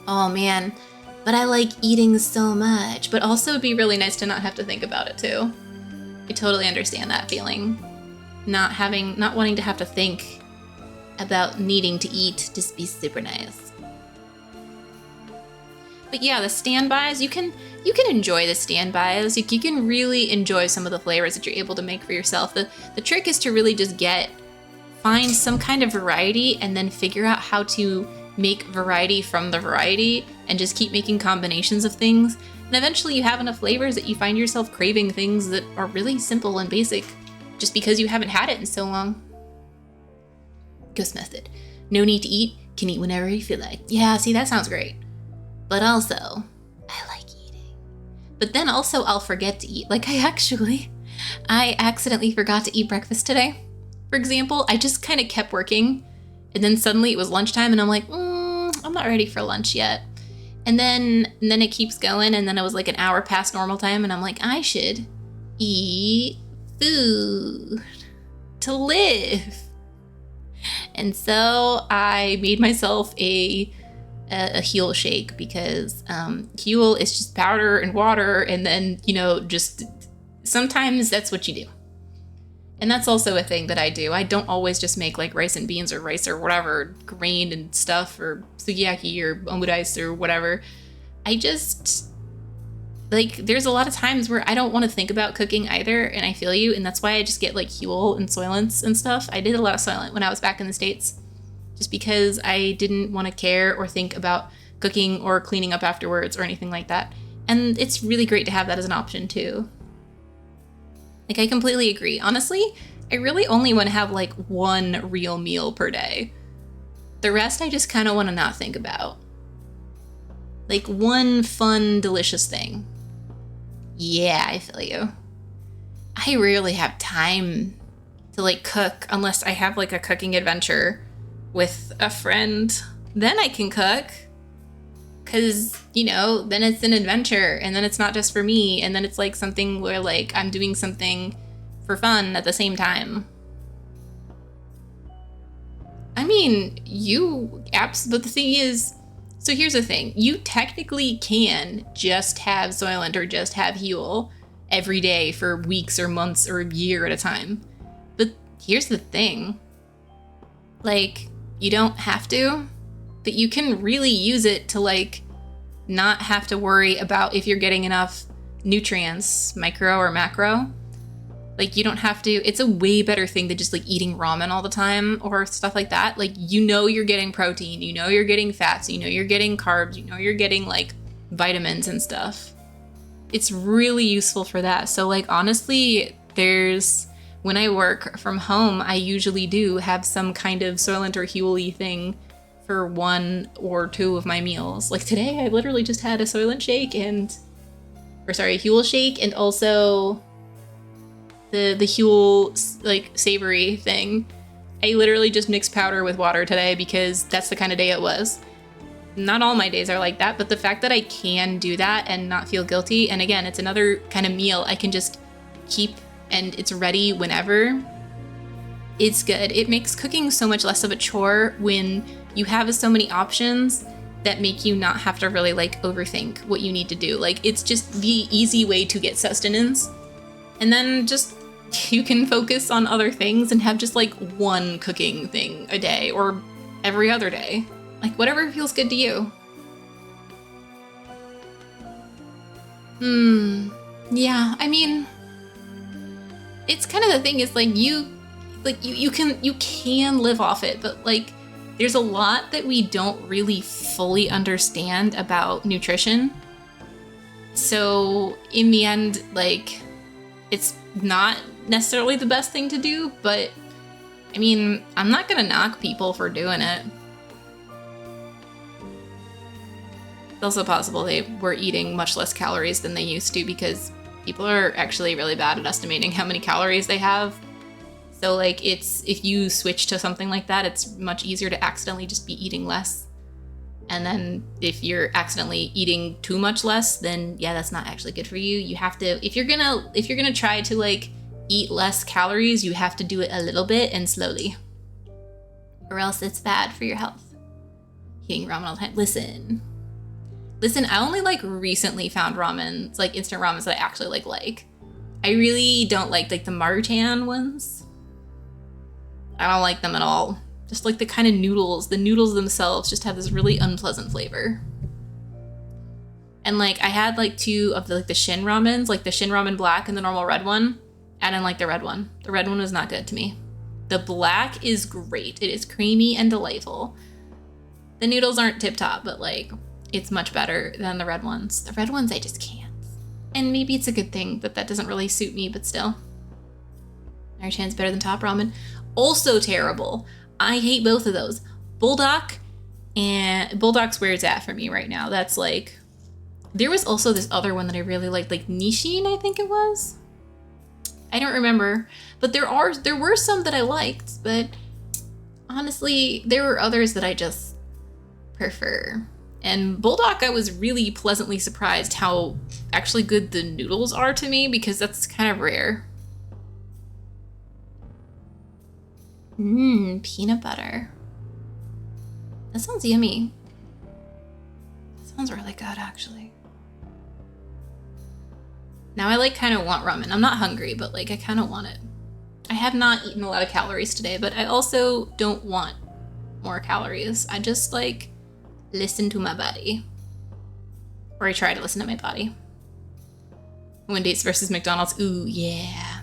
Oh man, but I like eating so much, but also it'd be really nice to not have to think about it too. I totally understand that feeling. Not wanting to have to think about needing to eat, just be super nice. But yeah, the standbys, you can enjoy the standbys. You can really enjoy some of the flavors that you're able to make for yourself. The trick is to really just find some kind of variety and then figure out how to make variety from the variety and just keep making combinations of things. And eventually you have enough flavors that you find yourself craving things that are really simple and basic just because you haven't had it in so long. Ghost method. No need to eat, can eat whenever you feel like. Yeah, see, that sounds great. But also, I like eating. But then also I'll forget to eat. Like I accidentally forgot to eat breakfast today. For example, I just kind of kept working and then suddenly it was lunchtime and I'm like, I'm not ready for lunch yet. And then it keeps going and then it was like an hour past normal time and I'm like, I should eat food to live. And so I made myself a Huel shake because Huel is just powder and water and then, just sometimes that's what you do. And that's also a thing that I do. I don't always just make like rice and beans or rice or whatever, grain and stuff or sukiyaki or omurice or whatever. I just, there's a lot of times where I don't want to think about cooking either, and I feel you, and that's why I just get like Huel and Soylents and stuff. I did a lot of Soylent when I was back in the States, just because I didn't want to care or think about cooking or cleaning up afterwards or anything like that. And it's really great to have that as an option too. I completely agree. Honestly, I really only want to have like one real meal per day. The rest I just kind of want to not think about. Like one fun, delicious thing. Yeah, I feel you. I rarely have time to cook unless I have a cooking adventure with a friend. Then I can cook. Because, then it's an adventure and then it's not just for me. And then it's something where I'm doing something for fun at the same time. I mean, but the thing is, so here's the thing. You technically can just have Soylent or just have Huel every day for weeks or months or a year at a time. But here's the thing. You don't have to. But you can really use it to not have to worry about if you're getting enough nutrients, micro or macro. You don't have to, it's a way better thing than just eating ramen all the time or stuff like that. You're getting protein, you're getting fats, you're getting carbs, you're getting vitamins and stuff. It's really useful for that. So honestly, when I work from home, I usually do have some kind of Soylent or Huel-y thing for one or two of my meals. Today, I literally just had a Soylent shake Huel shake, and also the Huel savory thing. I literally just mixed powder with water today because that's the kind of day it was. Not all my days are like that, but the fact that I can do that and not feel guilty, and again, it's another kind of meal I can just keep and it's ready whenever. It's good. It makes cooking so much less of a chore when you have so many options that make you not have to really overthink what you need to do. It's just the easy way to get sustenance. And then just you can focus on other things and have just one cooking thing a day or every other day. Whatever feels good to you. Yeah, I mean, it's kind of the thing is you can live off it, but there's a lot that we don't really fully understand about nutrition. So in the end, it's not necessarily the best thing to do, but I mean, I'm not gonna knock people for doing it. It's also possible they were eating much less calories than they used to because people are actually really bad at estimating how many calories they have. So if you switch to something like that, it's much easier to accidentally just be eating less. And then if you're accidentally eating too much less, then yeah, that's not actually good for you. You have to, if you're gonna try to like eat less calories, you have to do it a little bit and slowly, or else it's bad for your health. Eating ramen all the time. Listen, I only like recently found ramen, like instant ramens that I actually like. I really don't like the Maruchan ones. I don't like them at all. Just like the kind of noodles, the noodles themselves just have this really unpleasant flavor. And like I had like 2 of the Shin ramens, like the Shin ramen black and the normal red one. I didn't like the red one. The red one was not good to me. The black is great. It is creamy and delightful. The noodles aren't tip top, but like it's much better than the red ones. The red ones I just can't. And maybe it's a good thing that that doesn't really suit me, but still. Maruchan's better than Top Ramen. Also terrible. I hate both of those. Bulldog, and Bulldog's where it's at for me right now. That's like, there was also this other one that I really liked, like Nishin, I think it was. I don't remember, but there were some that I liked, but honestly, there were others that I just prefer. And Bulldog, I was really pleasantly surprised how actually good the noodles are to me, because that's kind of rare. Peanut butter. That sounds yummy. That sounds really good, actually. Now I like kind of want ramen. I'm not hungry, but like I kind of want it. I have not eaten a lot of calories today, but I also don't want more calories. I just like listen to my body. Or I try to listen to my body. Wendy's versus McDonald's. Ooh, yeah.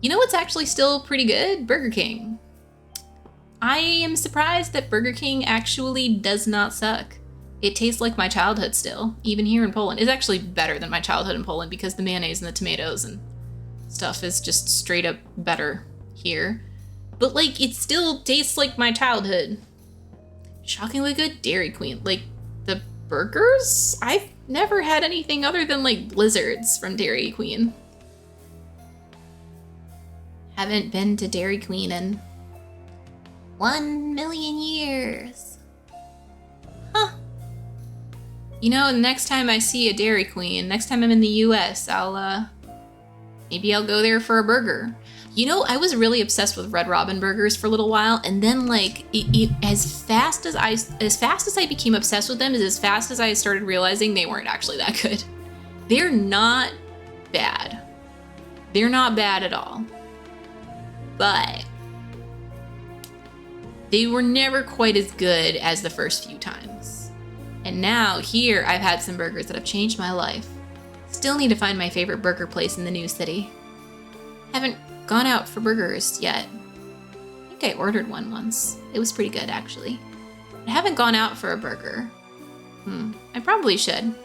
You know what's actually still pretty good? Burger King. I am surprised that Burger King actually does not suck. It tastes like my childhood still, even here in Poland. It's actually better than my childhood in Poland because the mayonnaise and the tomatoes and stuff is just straight up better here. But like, it still tastes like my childhood. Shockingly good. Dairy Queen. Like, the burgers? I've never had anything other than like Blizzards from Dairy Queen. Haven't been to Dairy Queen in 1 million years. Huh. You know, next time I see a Dairy Queen, next time I'm in the US, maybe I'll go there for a burger. You know, I was really obsessed with Red Robin burgers for a little while, and then like as fast as I became obsessed with them is as fast as I started realizing they weren't actually that good. They're not bad. They're not bad at all. But they were never quite as good as the first few times. And now here I've had some burgers that have changed my life. Still need to find my favorite burger place in the new city. Haven't gone out for burgers yet. I think I ordered one once. It was pretty good actually. I haven't gone out for a burger. I probably should.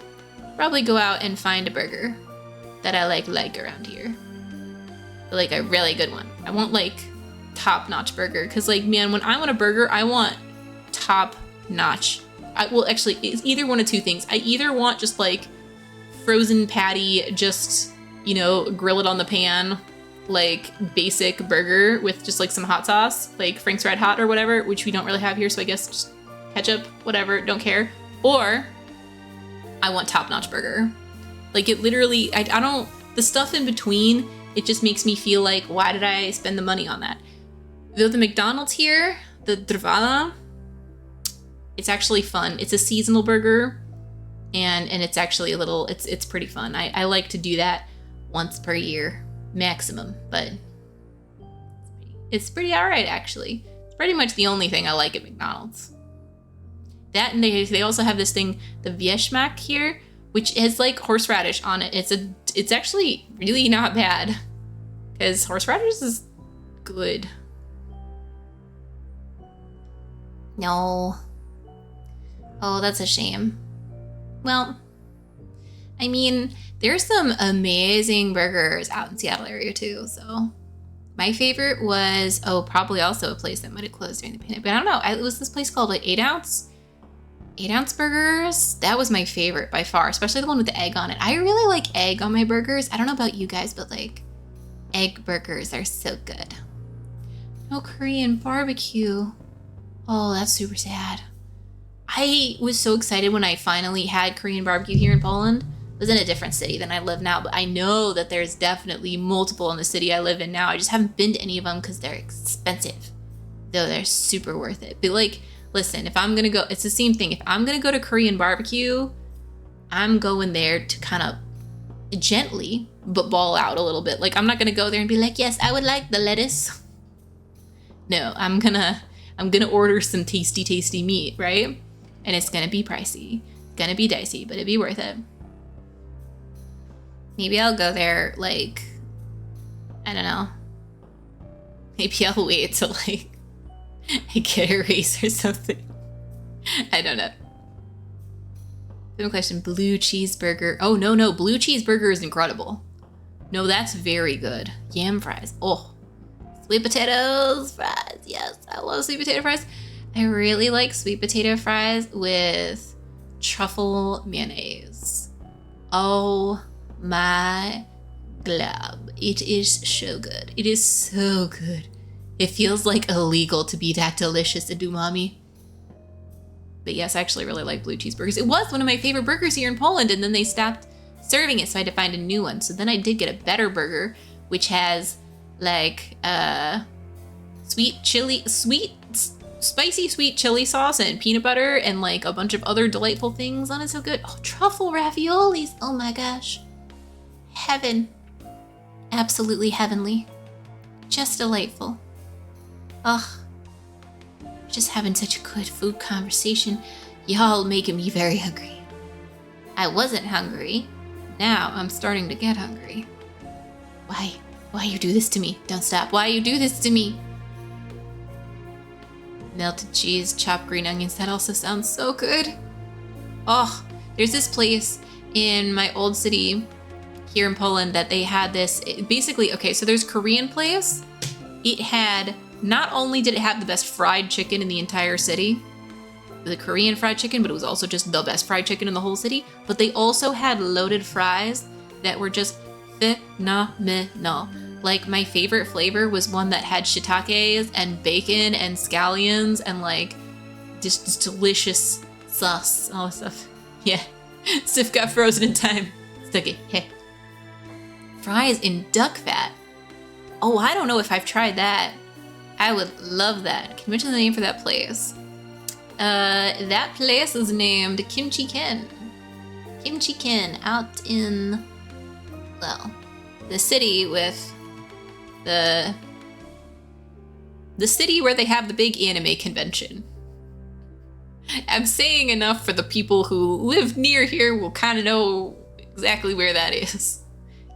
Probably go out and find a burger that I like around here. But like a really good one. I want like top-notch burger, because like, man, when I want a burger, I want top-notch. Actually, it's either one of 2 things. I either want just like frozen patty, just, you know, grill it on the pan, like basic burger with just like some hot sauce, like Frank's Red Hot or whatever, which we don't really have here, so I guess just ketchup, whatever, don't care. Or I want top-notch burger. Like, it literally, I don't, the stuff in between, it just makes me feel like, why did I spend the money on that? Though the McDonald's here, the Trvala, it's actually fun. It's a seasonal burger, and it's actually a little, it's pretty fun. I like to do that once per year, maximum, but it's pretty alright, actually. It's pretty much the only thing I like at McDonald's. That, and they also have this thing, the Wieszmak here, which has like horseradish on it. It's actually really not bad, because horseradish is good. No. Oh, that's a shame. Well, I mean, there's some amazing burgers out in Seattle area too, so. My favorite was, probably also a place that might have closed during the pandemic, but I don't know. It was this place called like 8 ounce burgers. That was my favorite by far, especially the one with the egg on it. I really like egg on my burgers. I don't know about you guys, but like egg burgers are so good. No Korean barbecue. Oh, that's super sad. I was so excited when I finally had Korean barbecue here in Poland. It was in a different city than I live now, but I know that there's definitely multiple in the city I live in now. I just haven't been to any of them because they're expensive, though they're super worth it. But like, listen, if I'm gonna go, it's the same thing. If I'm gonna go to Korean barbecue, I'm going there to kind of gently, but ball out a little bit. Like, I'm not gonna go there and be like, yes, I would like the lettuce. No, I'm gonna order some tasty meat, right? And it's gonna be pricey, gonna be dicey, but it'd be worth it. Maybe I'll go there, like, I don't know. Maybe I'll wait till, like, I get a raise or something. I don't know. Second question, blue cheeseburger. Oh, no, blue cheeseburger is incredible. No, that's very good. Yam fries. Oh, sweet potatoes, fries. Yes, I love sweet potato fries. I really like sweet potato fries with truffle mayonnaise. Oh my glob. It is so good. It is so good. It feels like illegal to be that delicious and umami. But yes, I actually really like blue cheeseburgers. It was one of my favorite burgers here in Poland, and then they stopped serving it, so I had to find a new one. So then I did get a better burger, which has like spicy sweet chili sauce and peanut butter and like a bunch of other delightful things on it. So good. Oh, truffle raviolis. Oh my gosh. Heaven. Absolutely heavenly. Just delightful. Ugh. Just having such a good food conversation. Y'all making me very hungry. I wasn't hungry. Now I'm starting to get hungry. Why? Why you do this to me? Don't stop. Why you do this to me? Melted cheese, chopped green onions. That also sounds so good. Oh, there's this place in my old city here in Poland that they had this. Basically, okay, so there's Korean place. It had, not only did it have the best fried chicken in the entire city, the Korean fried chicken, but it was also just the best fried chicken in the whole city. But they also had loaded fries that were just phenomenal. Like, my favorite flavor was one that had shiitakes and bacon and scallions and like just delicious sauce, all this stuff. Yeah, stuff got frozen in time. Stuck it. Hey. Fries in duck fat. Oh, I don't know if I've tried that. I would love that. Can you mention the name for that place? That place is named Kimchi Ken. Kimchi Ken out in, well, the city with the city where they have the big anime convention. I'm saying enough for the people who live near here will kind of know exactly where that is.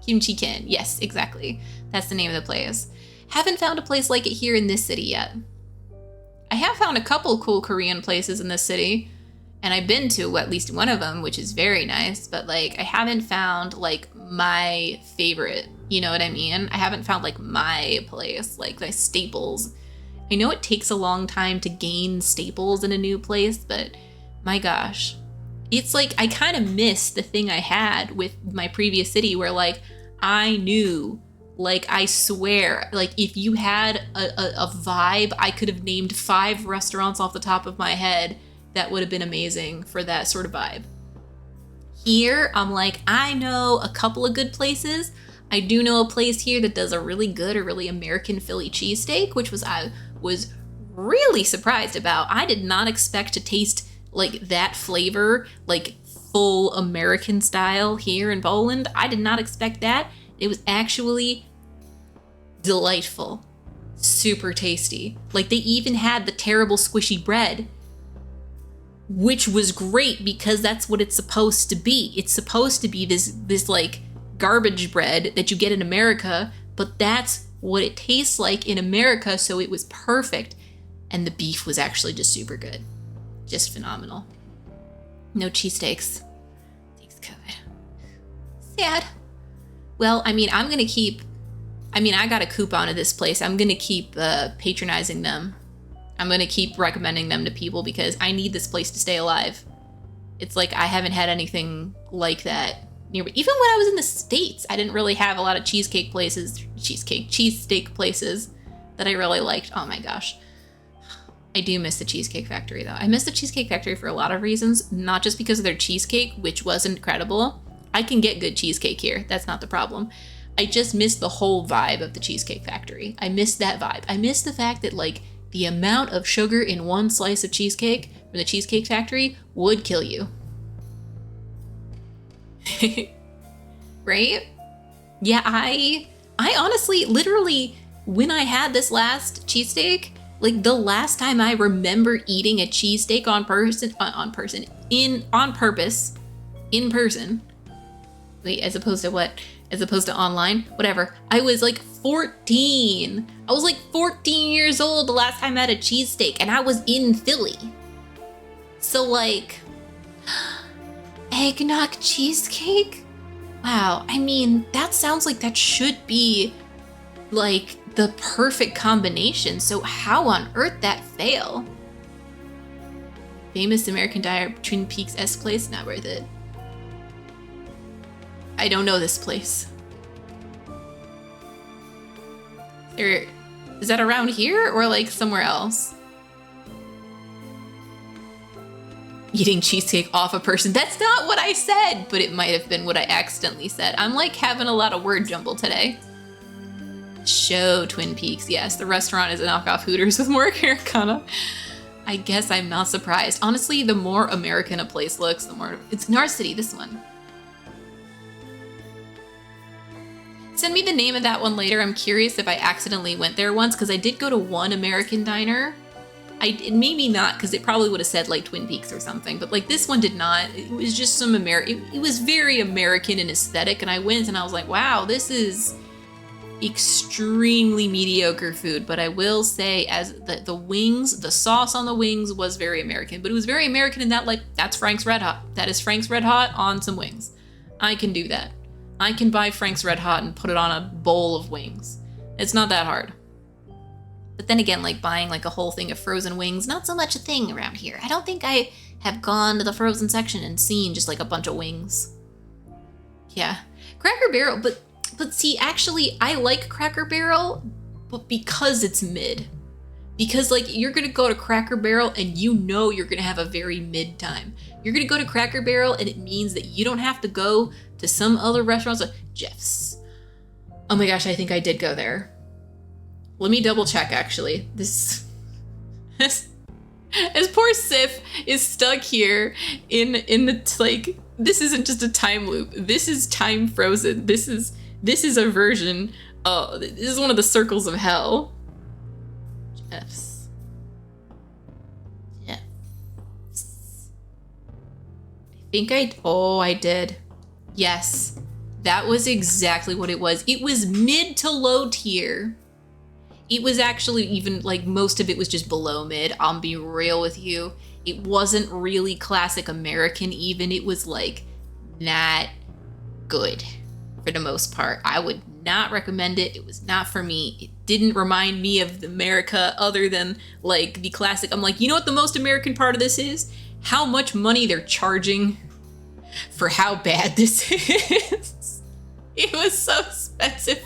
Kimchi Ken. Yes, exactly. That's the name of the place. Haven't found a place like it here in this city yet. I have found a couple cool Korean places in this city, and I've been to at least one of them, which is very nice, but like I haven't found like my favorite, you know what I mean? I haven't found like my place, like the staples. I know it takes a long time to gain staples in a new place, but my gosh. It's like I kind of miss the thing I had with my previous city where like I knew, like I swear, like if you had a vibe, I could have named 5 restaurants off the top of my head that would have been amazing for that sort of vibe. Here, I'm like, I know a couple of good places. I do know a place here that does a really good, a really American Philly cheesesteak, which I was really surprised about. I did not expect to taste like that flavor, like full American style here in Poland. I did not expect that. It was actually delightful, super tasty. Like they even had the terrible squishy bread, which was great because that's what it's supposed to be. It's supposed to be this like garbage bread that you get in America, but that's what it tastes like in America, so it was perfect. And the beef was actually just super good. Just phenomenal. No cheesesteaks. Thanks, COVID. Sad. Well, I mean, I got a coupon at this place. I'm gonna keep patronizing them. I'm gonna keep recommending them to people because I need this place to stay alive. It's like I haven't had anything like that near me. Even when I was in the States, I didn't really have a lot of cheesesteak places that I really liked. Oh my gosh. I do miss the Cheesecake Factory, though. I miss the Cheesecake Factory for a lot of reasons, not just because of their cheesecake, which was incredible. I can get good cheesecake here. That's not the problem. I just miss the whole vibe of the Cheesecake Factory. I miss that vibe. I miss the fact that, like, the amount of sugar in one slice of cheesecake from the Cheesecake Factory would kill you. Right? Yeah, I honestly, literally, when I had this last cheesesteak, like the last time I remember eating a cheesesteak on purpose, in person. Wait, as opposed to what? As opposed to online? Whatever. I was like 14. I was like 14 years old the last time I had a cheesesteak, and I was in Philly. So like, eggnog cheesecake? Wow, I mean, that sounds like that should be like the perfect combination. So how on earth that fail? Famous American Diner, Twin Peaks S place, not worth it. I don't know this place. Is that around here or like somewhere else? Eating cheesecake off a person. That's not what I said, but it might have been what I accidentally said. I'm like having a lot of word jumble today. Show Twin Peaks. Yes, the restaurant is a knockoff Hooters with more Americana. I guess I'm not surprised. Honestly, the more American a place looks, the more... It's Narcity, this one. Send me the name of that one later. I'm curious if I accidentally went there once, because I did go to one American diner. Maybe not, because it probably would have said like Twin Peaks or something, but like this one did not. It was just some it was very American in aesthetic, and I went and I was like, wow, this is extremely mediocre food. But I will say, as the wings, the sauce on the wings was very American, but it was very American in that, like, that's Frank's Red Hot. That is Frank's Red Hot on some wings. I can do that. I can buy Frank's Red Hot and put it on a bowl of wings. It's not that hard. But then again, like buying like a whole thing of frozen wings, not so much a thing around here. I don't think I have gone to the frozen section and seen just like a bunch of wings. Yeah. Cracker Barrel, but see, actually, I like Cracker Barrel, but because it's mid. Because like you're gonna go to Cracker Barrel and you know you're gonna have a very mid time. You're gonna go to Cracker Barrel and it means that you don't have to go to some other restaurants like Jeff's. Oh my gosh, I think I did go there. Let me double check, actually. This poor Sif is stuck here in the, like, this isn't just a time loop. This is time frozen. This is a version. Oh, this is one of the circles of hell. Jeff's. I think I did. Yes, that was exactly what it was. It was mid to low tier. It was actually even, like, most of it was just below mid. I'll be real with you. It wasn't really classic American even. It was, like, not good for the most part. I would not recommend it. It was not for me. It didn't remind me of America other than, like, the classic. I'm like, you know what the most American part of this is? How much money they're charging for how bad this is. It was so expensive.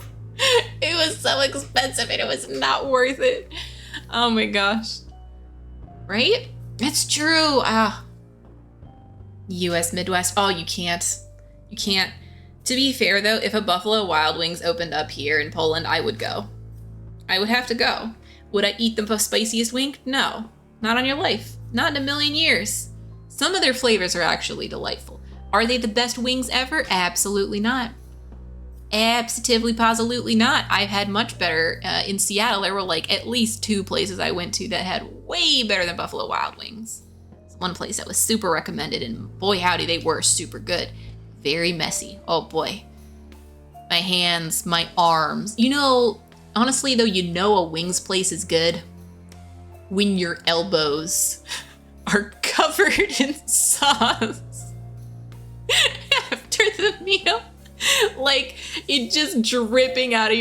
It was so expensive and it was not worth it. Oh my gosh. Right? It's true. US Midwest. Oh, you can't. You can't. To be fair though, if a Buffalo Wild Wings opened up here in Poland, I would go. I would have to go. Would I eat the spiciest wing? No. Not on your life. Not in a million years. Some of their flavors are actually delightful. Are they the best wings ever? Absolutely not. Absolutely not. I've had much better. In Seattle, there were like at least 2 places I went to that had way better than Buffalo Wild Wings. It's one place that was super recommended, and boy howdy, they were super good. Very messy. Oh boy. My hands, my arms. You know, honestly though, you know a wings place is good when your elbows are covered in sauce after the meal. Like, it just dripping off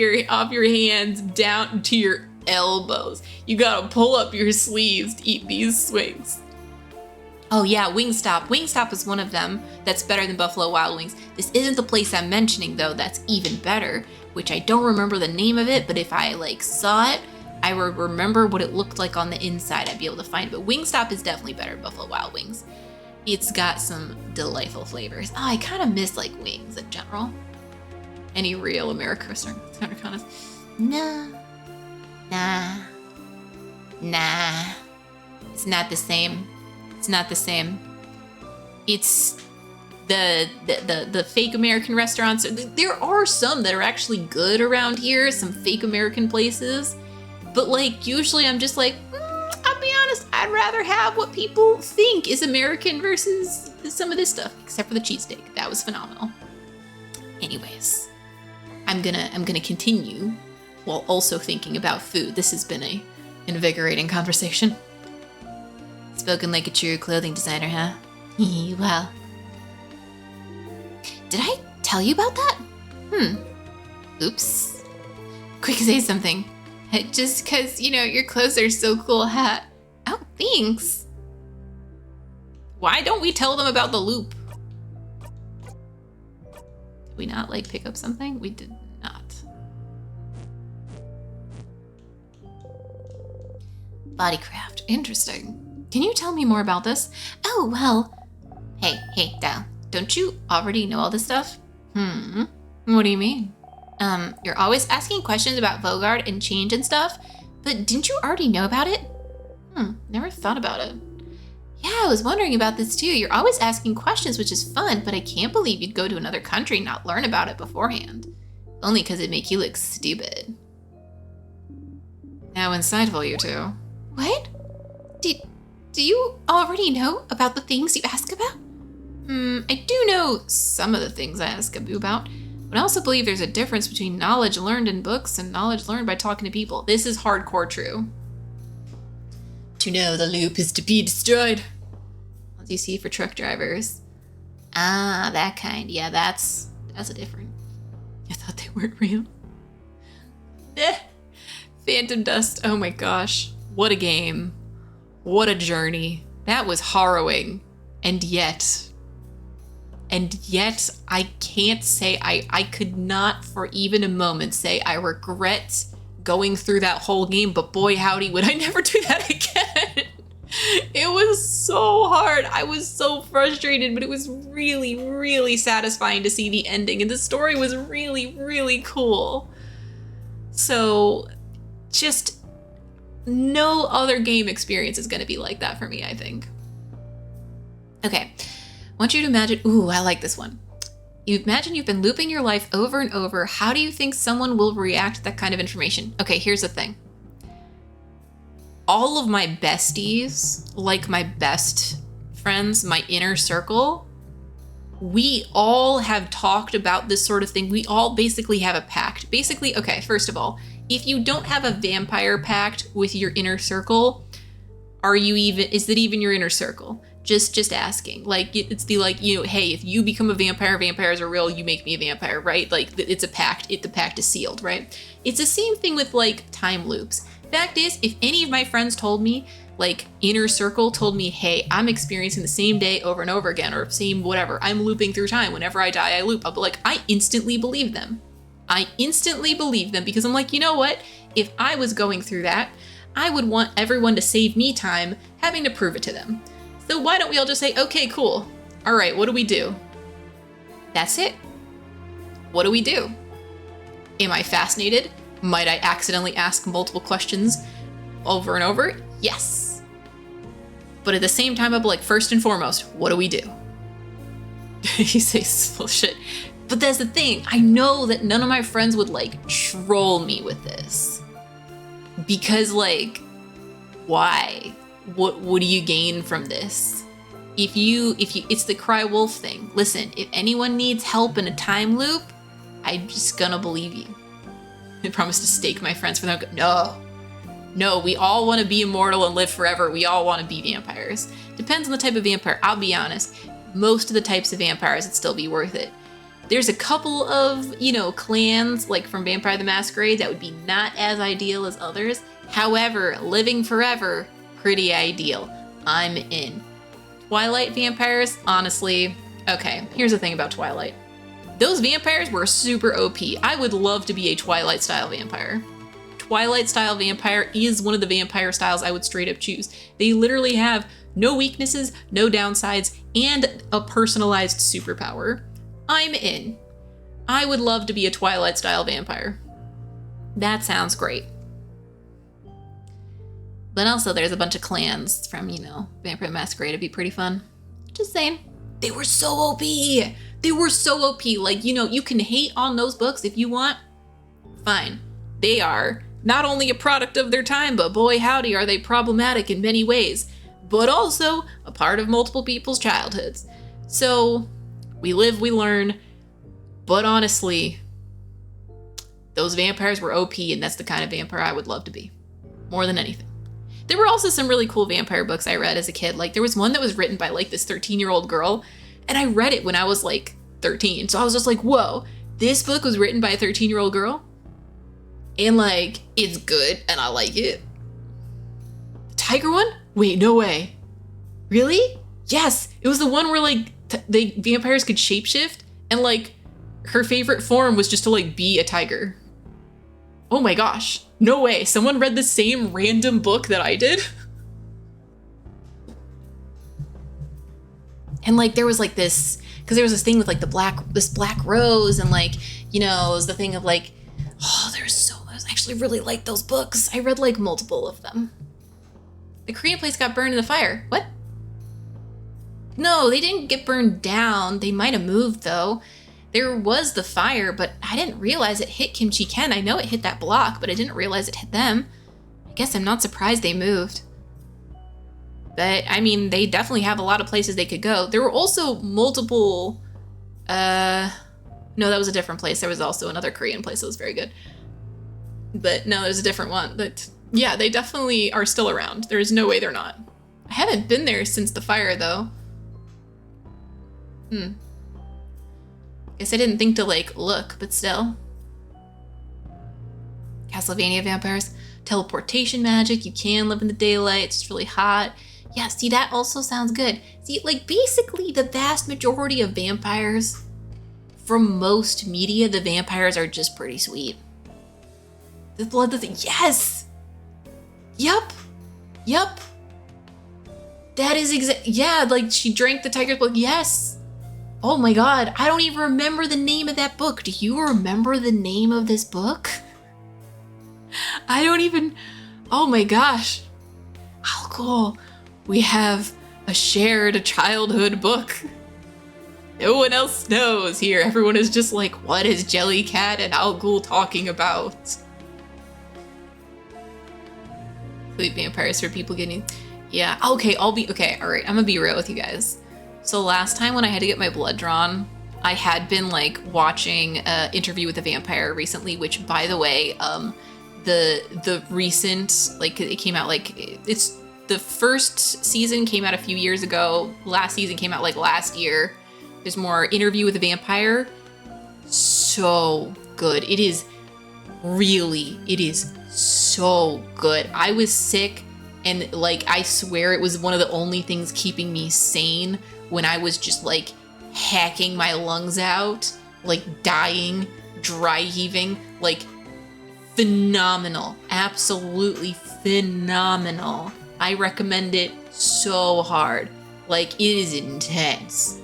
your hands down to your elbows. You gotta pull up your sleeves to eat these wings. Oh yeah, Wingstop. Wingstop is one of them that's better than Buffalo Wild Wings. This isn't the place I'm mentioning though, that's even better, which I don't remember the name of it, but if I like saw it, I would remember what it looked like on the inside, I'd be able to find it. But Wingstop is definitely better than Buffalo Wild Wings. It's got some delightful flavors. Oh, I kind of miss like wings in general. Any real American restaurant kind of. Nah. It's not the same. It's not the same. It's the fake American restaurants. There are some that are actually good around here, some fake American places. But like usually I'm just like, I'll be honest, I'd rather have what people think is American versus some of this stuff, except for the cheesesteak. That was phenomenal. Anyways, I'm gonna continue while also thinking about food. This has been a invigorating conversation. Spoken like a true clothing designer, huh? Well. Did I tell you about that? Oops. Quick, say something. Just because, your clothes are so cool, huh? Oh, thanks. Why don't we tell them about the loop? Did we not, pick up something? We did not. Bodycraft. Interesting. Can you tell me more about this? Oh, well. Hey, Dal. Don't you already know all this stuff? What do you mean? You're always asking questions about Vaugarde and change and stuff, but didn't you already know about it? Never thought about it. Yeah, I was wondering about this too. You're always asking questions, which is fun, but I can't believe you'd go to another country and not learn about it beforehand. Only because it'd make you look stupid. How insightful, you two. What? Do you already know about the things you ask about? I do know some of the things I ask Abu about, but I also believe there's a difference between knowledge learned in books and knowledge learned by talking to people. This is hardcore true. To know the loop is to be destroyed. What do you see for truck drivers? Ah, that kind. Yeah, that's a different. I thought they weren't real. Phantom Dust. Oh my gosh. What a game. What a journey. That was harrowing. And yet I can't say, I could not for even a moment say I regret going through that whole game, but boy howdy would I never do that again. It was so hard. I was so frustrated, but it was really, really satisfying to see the ending, and the story was really, really cool. So just no other game experience is going to be like that for me, I think. Okay, I want you to imagine, ooh, I like this one. You imagine you've been looping your life over and over. How do you think someone will react to that kind of information? Okay, here's the thing. All of my besties, like my best friends, my inner circle, we all have talked about this sort of thing. We all basically have a pact. Basically, okay, first of all, if you don't have a vampire pact with your inner circle, is it even your inner circle? Just asking. It's the hey, if you become a vampire, vampires are real, you make me a vampire, right? It's a pact. The pact is sealed, right? It's the same thing with time loops. Fact is, if any of my friends told me, inner circle told me, hey, I'm experiencing the same day over and over again, or same whatever, I'm looping through time. Whenever I die, I loop. I'll be I instantly believe them. I instantly believe them because I'm you know what? If I was going through that, I would want everyone to save me time having to prove it to them. So why don't we all just say, okay, cool. All right, what do we do? That's it. What do we do? Am I fascinated? Might I accidentally ask multiple questions over and over? Yes. But at the same time, I'll be first and foremost, what do we do? You say bullshit. But that's the thing. I know that none of my friends would troll me with this. Because why? What do you gain from this? If you, it's the cry wolf thing. Listen, if anyone needs help in a time loop, I'm just gonna believe you. I promise to stake my friends for them. No, we all want to be immortal and live forever. We all want to be vampires. Depends on the type of vampire. I'll be honest. Most of the types of vampires would still be worth it. There's a couple of, clans, from Vampire the Masquerade, that would be not as ideal as others. However, living forever, pretty ideal. I'm in. Twilight vampires, honestly, okay, here's the thing about Twilight. Those vampires were super OP. I would love to be a Twilight-style vampire. Twilight style vampire is one of the vampire styles I would straight up choose. They literally have no weaknesses, no downsides, and a personalized superpower. I'm in. I would love to be a Twilight style vampire. That sounds great. But also there's a bunch of clans from, Vampire the Masquerade. It'd be pretty fun. Just saying. They were so OP. They were so OP. Like, you can hate on those books if you want. Fine. They are not only a product of their time, but boy howdy are they problematic in many ways. But also a part of multiple people's childhoods. So we live, we learn. But honestly, those vampires were OP, and that's the kind of vampire I would love to be. More than anything. There were also some really cool vampire books I read as a kid. Like, there was one that was written by, like, this 13-year-old girl, and I read it when I was, like, 13. So I was just like, whoa, this book was written by a 13-year-old girl? And, like, it's good, and I like it. The tiger one? Wait, no way. Really? Yes, it was the one where, like, the vampires could shapeshift, and, like, her favorite form was just to, like, be a tiger. Oh my gosh. No way. Someone read the same random book that I did. And like there was like this, because there was this thing with like this black rose, and like, it was the thing of like, I actually really liked those books. I read like multiple of them. The Korean place got burned in the fire. What? No, they didn't get burned down. They might have moved though. There was the fire, but I didn't realize it hit Kimchi Ken. I know it hit that block, but I didn't realize it hit them. I guess I'm not surprised they moved. But, I mean, they definitely have a lot of places they could go. There were also multiple... No, that was a different place. There was also another Korean place that was very good. But, no, there's a different one. But, yeah, they definitely are still around. There is no way they're not. I haven't been there since the fire, though. Guess I didn't think to, like, look, but still. Castlevania vampires. Teleportation magic. You can live in the daylight. It's just really hot. Yeah, see, that also sounds good. See, like, basically, the vast majority of vampires, from most media, the vampires are just pretty sweet. The blood doesn't... Yes! Yup. That is yeah, like, she drank the tiger's blood. Yes! Oh my god, I don't even remember the name of that book. Do you remember the name of this book? I don't even... Oh my gosh. How cool. We have a childhood book. No one else knows here. Everyone is just like, what is Jellycat and Al Ghul talking about? Sweet vampires for people getting... Yeah, okay, okay, alright, I'm gonna be real with you guys. So last time when I had to get my blood drawn, I had been like watching Interview with a Vampire recently, which by the way, the recent, like it came out like, it's the first season came out a few years ago. Last season came out like last year. There's more Interview with a Vampire. So good. It is so good. I was sick and like, I swear it was one of the only things keeping me sane when I was just like hacking my lungs out, like dying, dry heaving, like phenomenal, absolutely phenomenal. I recommend it so hard. Like, it is intense.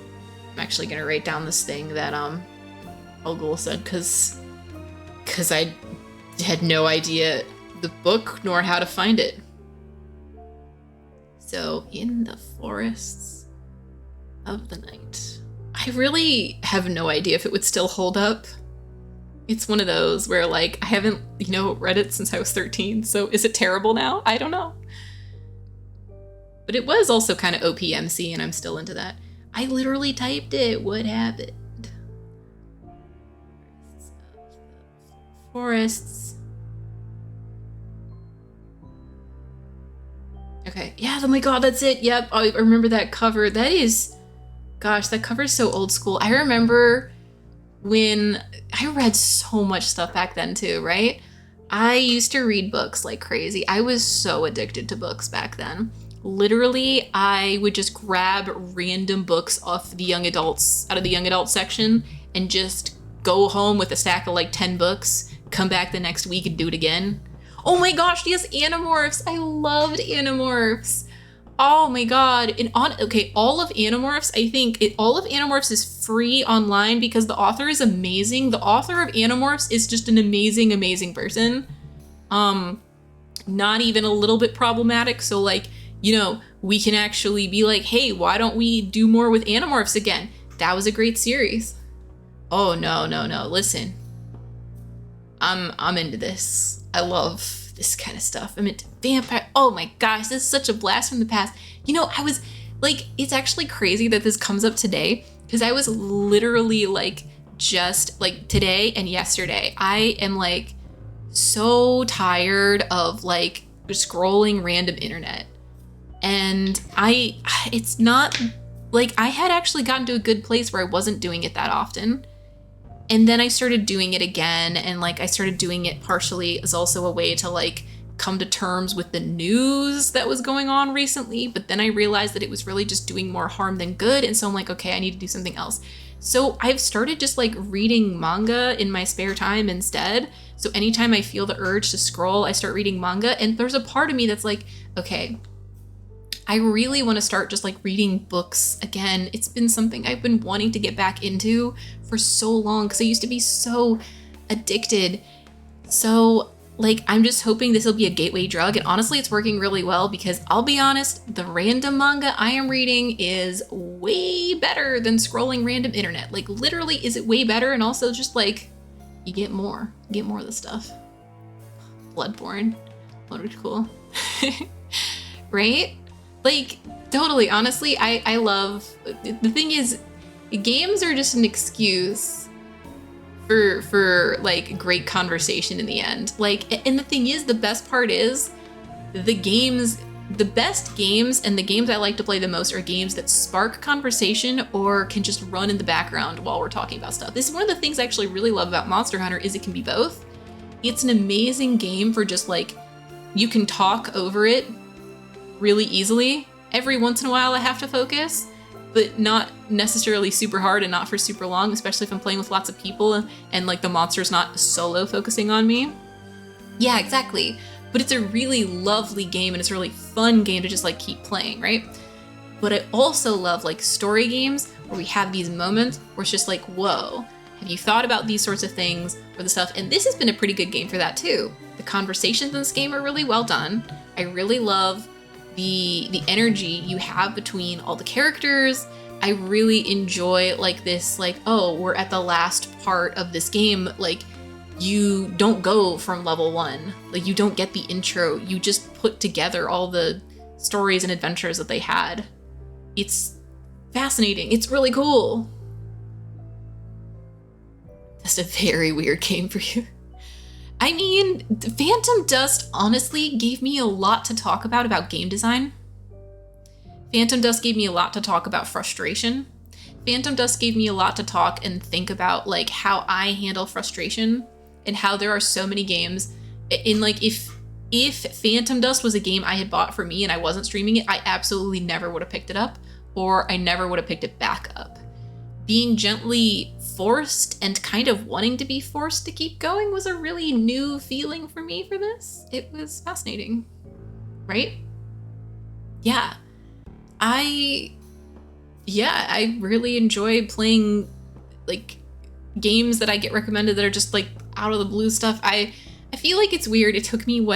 I'm actually gonna write down this thing that Al Ghul said, cause I had no idea the book nor how to find it. So, in the forests of the night. I really have no idea if it would still hold up. It's one of those where like, I haven't, read it since I was 13, so is it terrible now? I don't know. But it was also kind of OPMC, and I'm still into that. I literally typed it. What happened? Forests. Okay. Yeah, oh my god, that's it. Yep, I remember that cover. That is... Gosh, that cover is so old school. I remember when... I read so much stuff back then too, right? I used to read books like crazy. I was so addicted to books back then. Literally, I would just grab random books off the young adults, out of the young adult section, and just go home with a stack of like 10 books, come back the next week and do it again. Oh my gosh, yes, Animorphs. I loved Animorphs. Oh my god. And all of Animorphs, I think all of Animorphs is free online because the author is amazing. The author of Animorphs is just an amazing, amazing person. Not even a little bit problematic. So like, you know, we can actually be like, hey, why don't we do more with Animorphs again? That was a great series. Oh no. Listen. I'm into this. I love this kind of stuff. I'm into vampire. Oh my gosh, this is such a blast from the past. You know, I was like, it's actually crazy that this comes up today because I was literally like just like today and yesterday. I am like so tired of like scrolling random internet. And it's not like I had actually gotten to a good place where I wasn't doing it that often. And then I started doing it again, and like I started doing it partially as also a way to like come to terms with the news that was going on recently. But then I realized that it was really just doing more harm than good. And so I'm like, okay, I need to do something else. So I've started just like reading manga in my spare time instead. So anytime I feel the urge to scroll, I start reading manga. And there's a part of me that's like, okay, I really want to start just like reading books again. It's been something I've been wanting to get back into for so long because I used to be so addicted. So like, I'm just hoping this will be a gateway drug. And honestly, it's working really well because I'll be honest, the random manga I am reading is way better than scrolling random internet. Like literally, is it way better? And also just like, you get more of the stuff. Bloodborne, what would be cool, right? Like, totally, honestly, I love, the thing is, games are just an excuse for like great conversation in the end. Like, and the thing is, the best part is, the best games and the games I like to play the most are games that spark conversation or can just run in the background while we're talking about stuff. This is one of the things I actually really love about Monster Hunter is it can be both. It's an amazing game for just like, you can talk over it really easily. Every once in a while I have to focus, but not necessarily super hard and not for super long, especially if I'm playing with lots of people and like the monster's not solo focusing on me. Yeah, exactly. But it's a really lovely game and it's a really fun game to just like keep playing, right? But I also love like story games where we have these moments where it's just like, whoa, have you thought about these sorts of things or the stuff? And this has been a pretty good game for that too. The conversations in this game are really well done. I really love the energy you have between all the characters. I really enjoy like this, like, oh, we're at the last part of this game. Like, you don't go from level 1. Like, you don't get the intro. You just put together all the stories and adventures that they had. It's fascinating. It's really cool. That's a very weird game for you. I mean, Phantom Dust honestly gave me a lot to talk about game design. Phantom Dust gave me a lot to talk about frustration. Phantom Dust gave me a lot to talk and think about like how I handle frustration and how there are so many games. In like, if Phantom Dust was a game I had bought for me and I wasn't streaming it, I absolutely never would have picked it up, or I never would have picked it back up. Being gently forced and kind of wanting to be forced to keep going was a really new feeling for me for this. It was fascinating, right? Yeah. I really enjoy playing like games that I get recommended that are just like out of the blue stuff. I feel like it's weird. It took me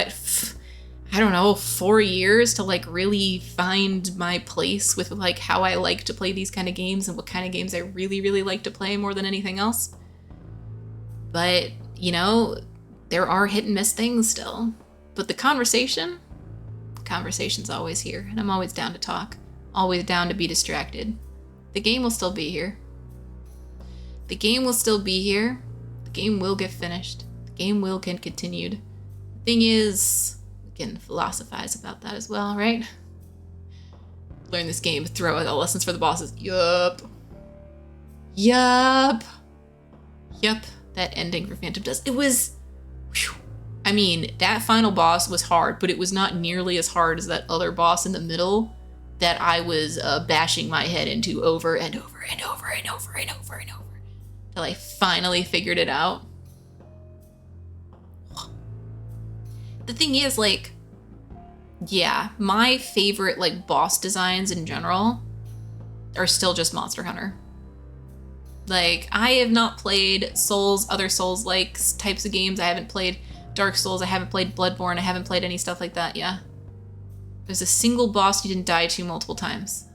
4 years to like really find my place with like how I like to play these kind of games and what kind of games I really, really like to play more than anything else. But, you know, there are hit and miss things still. But the conversation's always here, and I'm always down to talk, always down to be distracted. The game will still be here. The game will still be here. The game will get finished. The game will get continued. The thing is, can philosophize about that as well, right? Learn this game, throw out the lessons for the bosses. Yup. That ending for Phantom Dust. It was, whew. I mean, that final boss was hard, but it was not nearly as hard as that other boss in the middle that I was bashing my head into over and over and over and over and over and over till I finally figured it out. the thing is, like, yeah, my favorite, like, boss designs in general are still just Monster Hunter. Like, I have not played Souls, other Souls-like types of games. I haven't played Dark Souls. I haven't played Bloodborne. I haven't played any stuff like that, yeah. There's a single boss you didn't die to multiple times.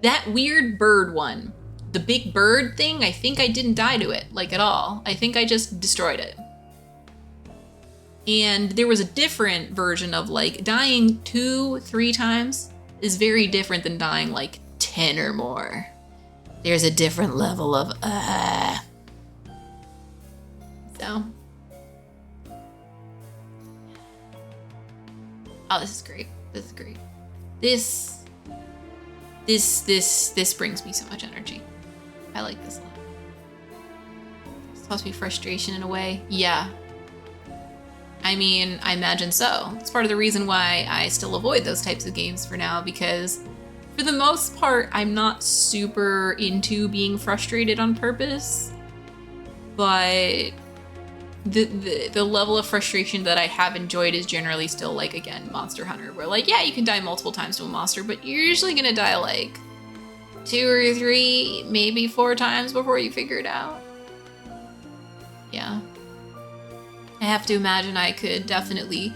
That weird bird one, the big bird thing, I think I didn't die to it, like, at all. I think I just destroyed it. And there was a different version of, like, dying 2-3 times is very different than dying, like, 10 or more. There's a different level of, So. Oh, this is great. This is great. This brings me so much energy. I like this a lot. It's supposed to be frustration in a way. Yeah. I mean, I imagine so. It's part of the reason why I still avoid those types of games for now, because for the most part, I'm not super into being frustrated on purpose, but the level of frustration that I have enjoyed is generally still, like, again, Monster Hunter, where, like, yeah, you can die multiple times to a monster, but you're usually gonna die, like, 2 or 3, maybe 4 times before you figure it out. Yeah. I have to imagine I could definitely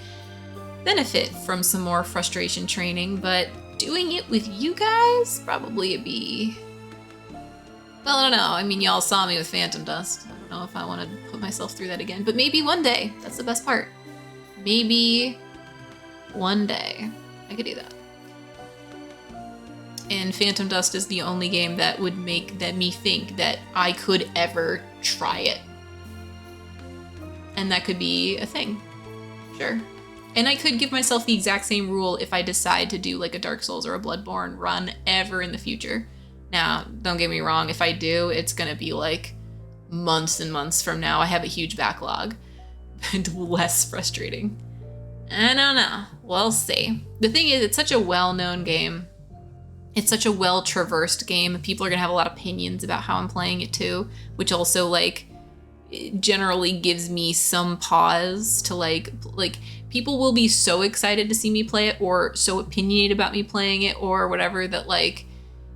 benefit from some more frustration training, but doing it with you guys, probably it'd be... Well, I don't know. I mean, y'all saw me with Phantom Dust. I don't know if I want to put myself through that again, but maybe one day. That's the best part. Maybe one day I could do that. And Phantom Dust is the only game that would make me think that I could ever try it. And that could be a thing. Sure. And I could give myself the exact same rule if I decide to do, like, a Dark Souls or a Bloodborne run ever in the future. Now, don't get me wrong, if I do, it's gonna be, like, months and months from now. I have a huge backlog. And less frustrating. I don't know. We'll see. The thing is, it's such a well-known game. It's such a well-traversed game. People are gonna have a lot of opinions about how I'm playing it too, which also, like, generally gives me some pause to, like people will be so excited to see me play it or so opinionated about me playing it or whatever that, like,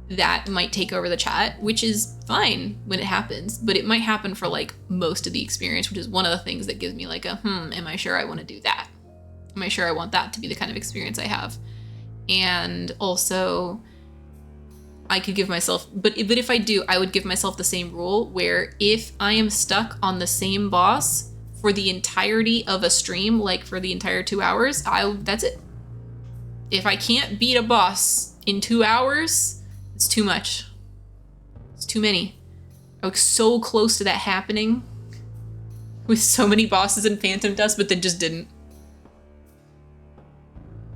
that might take over the chat, which is fine when it happens, but it might happen for, like, most of the experience, which is one of the things that gives me, like, am I sure I want to do that? Am I sure I want that to be the kind of experience I have? And also, I could give myself, but if I do, I would give myself the same rule where if I am stuck on the same boss for the entirety of a stream, like for the entire 2 hours, that's it. If I can't beat a boss in 2 hours, it's too much. It's too many. I was so close to that happening with so many bosses in Phantom Dust, but then just didn't.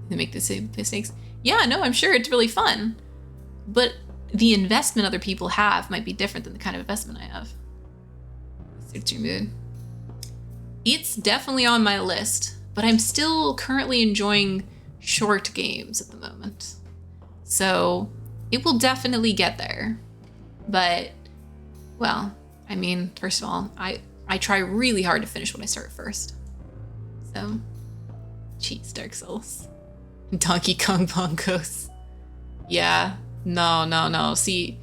They make the same mistakes. Yeah, no, I'm sure it's really fun. But the investment other people have might be different than the kind of investment I have. Suits your mood. It's definitely on my list, but I'm still currently enjoying short games at the moment. So it will definitely get there. But, well, I mean, first of all, I try really hard to finish what I start first. So, cheats Dark Souls. Donkey Kong Bongos. Yeah. No. See,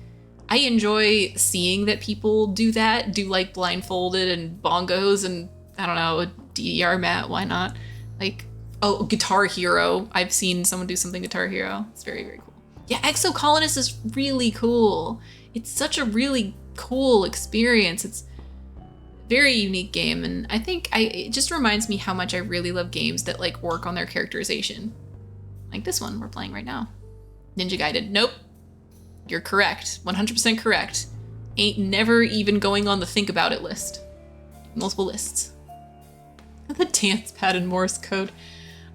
I enjoy seeing that people do that, do, like, blindfolded and bongos and, I don't know, a DDR mat, why not? Like, oh, Guitar Hero. I've seen someone do something Guitar Hero. It's very, very cool. Yeah, Exocolonist is really cool. It's such a really cool experience. It's a very unique game, and I think it just reminds me how much I really love games that, like, work on their characterization. Like this one we're playing right now. Ninja Gaiden. Nope. You're correct. 100% correct. Ain't never even going on the think about it list. Multiple lists. The dance pad in Morse code.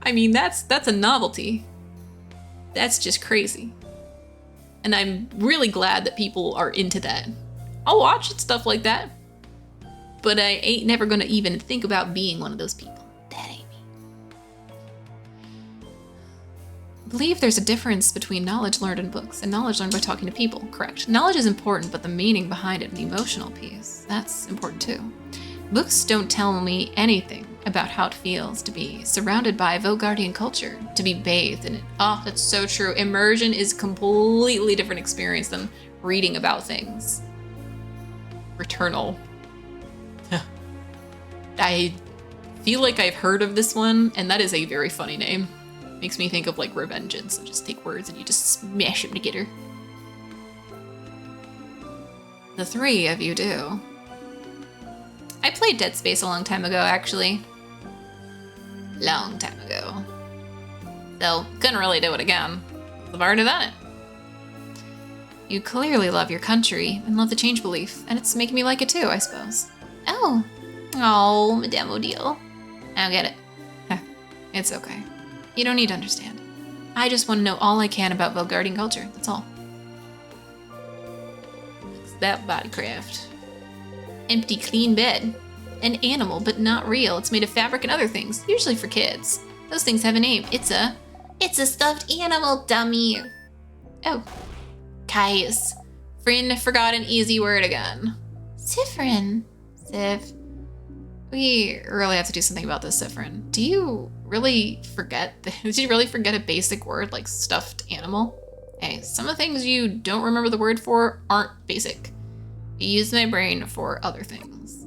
I mean, that's a novelty. That's just crazy. And I'm really glad that people are into that. I'll watch stuff like that. But I ain't never gonna even think about being one of those people. That ain't me. I believe there's a difference between knowledge learned in books and knowledge learned by talking to people. Correct. Knowledge is important, but the meaning behind it and the emotional piece, that's important too. Books don't tell me anything, about how it feels to be surrounded by Vogardian culture, to be bathed in it. Oh, that's so true. Immersion is a completely different experience than reading about things. Returnal. I feel like I've heard of this one, and that is a very funny name. Makes me think of like Revengeance, so just take words and you just smash them together. The three of you do. I played Dead Space a long time ago, actually. Long time ago. So, couldn't really do it again. I've already done it. You clearly love your country and love the change belief, and it's making me like it too, I suppose. Oh. Oh, Madame Odile. I don't get it. It's okay. You don't need to understand. I just want to know all I can about Vogardian culture, that's all. What's that bodycraft? Empty, clean bed. An animal, but not real. It's made of fabric and other things, usually for kids. Those things have a name. It's a stuffed animal, dummy. Oh. Caius. Fryn forgot an easy word again. Siffrin. Sif. We really have to do something about this, Siffrin. Did you really forget a basic word like stuffed animal? Hey, some of the things you don't remember the word for aren't basic. I use my brain for other things.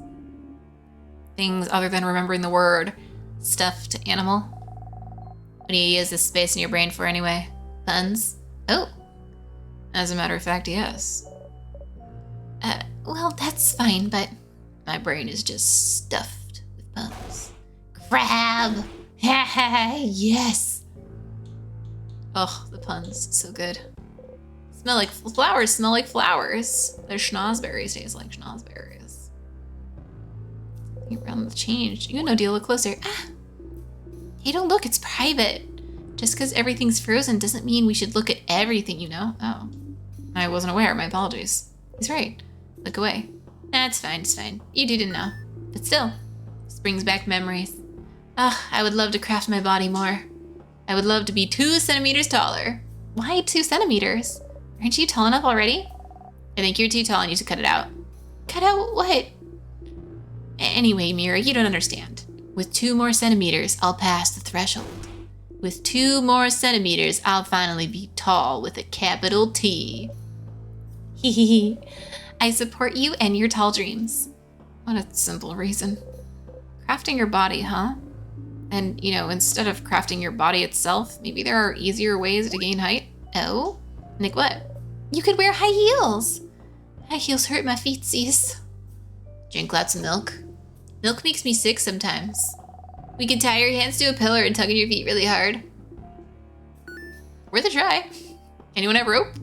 Things other than remembering the word stuffed animal. What do you use this space in your brain for anyway? Puns? Oh. As a matter of fact, yes. Well, that's fine, but my brain is just stuffed with puns. Crab! Yes! Oh, the puns, so good. Smell like flowers. Their schnozberries taste like schnozberries. Around the change. You know, deal look closer. Hey, don't look, it's private. Just because everything's frozen doesn't mean we should look at everything, you know? Oh. I wasn't aware, my apologies. He's right. Look away. Nah, it's fine. You didn't know. But still, this brings back memories. I would love to craft my body more. I would love to be 2 centimeters taller. Why 2 centimeters? Aren't you tall enough already? I think you're too tall and you should cut it out. Cut out what? Anyway, Mira, you don't understand. With 2 more centimeters, I'll pass the threshold. With 2 more centimeters, I'll finally be tall with a capital T. Hehehe. I support you and your tall dreams. What a simple reason. Crafting your body, huh? And, you know, instead of crafting your body itself, maybe there are easier ways to gain height? Oh? Like what? You could wear high heels. High heels hurt my feetsies. Drink lots of milk. Milk makes me sick sometimes. We could tie your hands to a pillar and tug on your feet really hard. Worth a try. Anyone have rope?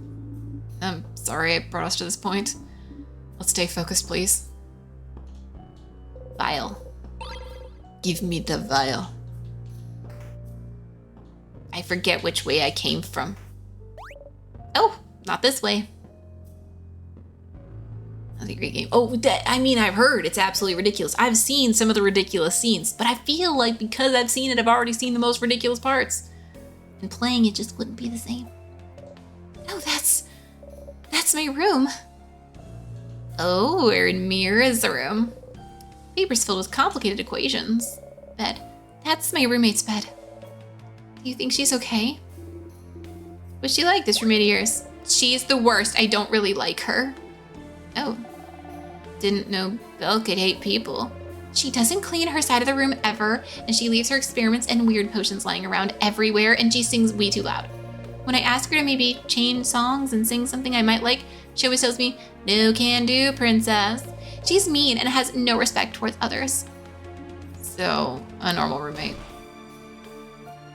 I'm sorry I brought us to this point. Let's stay focused, please. Vial. Give me the vial. I forget which way I came from. Oh, not this way. That's a great game. Oh, I've heard it's absolutely ridiculous. I've seen some of the ridiculous scenes, but I feel like because I've seen it, I've already seen the most ridiculous parts. And playing it just wouldn't be the same. Oh, that's my room. Oh, we're in Mira's room. Paper's filled with complicated equations. Bed. That's my roommate's bed. Do you think she's okay? What's she like, this roommate of yours? She's the worst. I don't really like her. Oh. Didn't know Belle could hate people. She doesn't clean her side of the room ever, and she leaves her experiments and weird potions lying around everywhere, and she sings way too loud. When I ask her to maybe change songs and sing something I might like, she always tells me, "No can do, princess." She's mean and has no respect towards others. So, a normal roommate.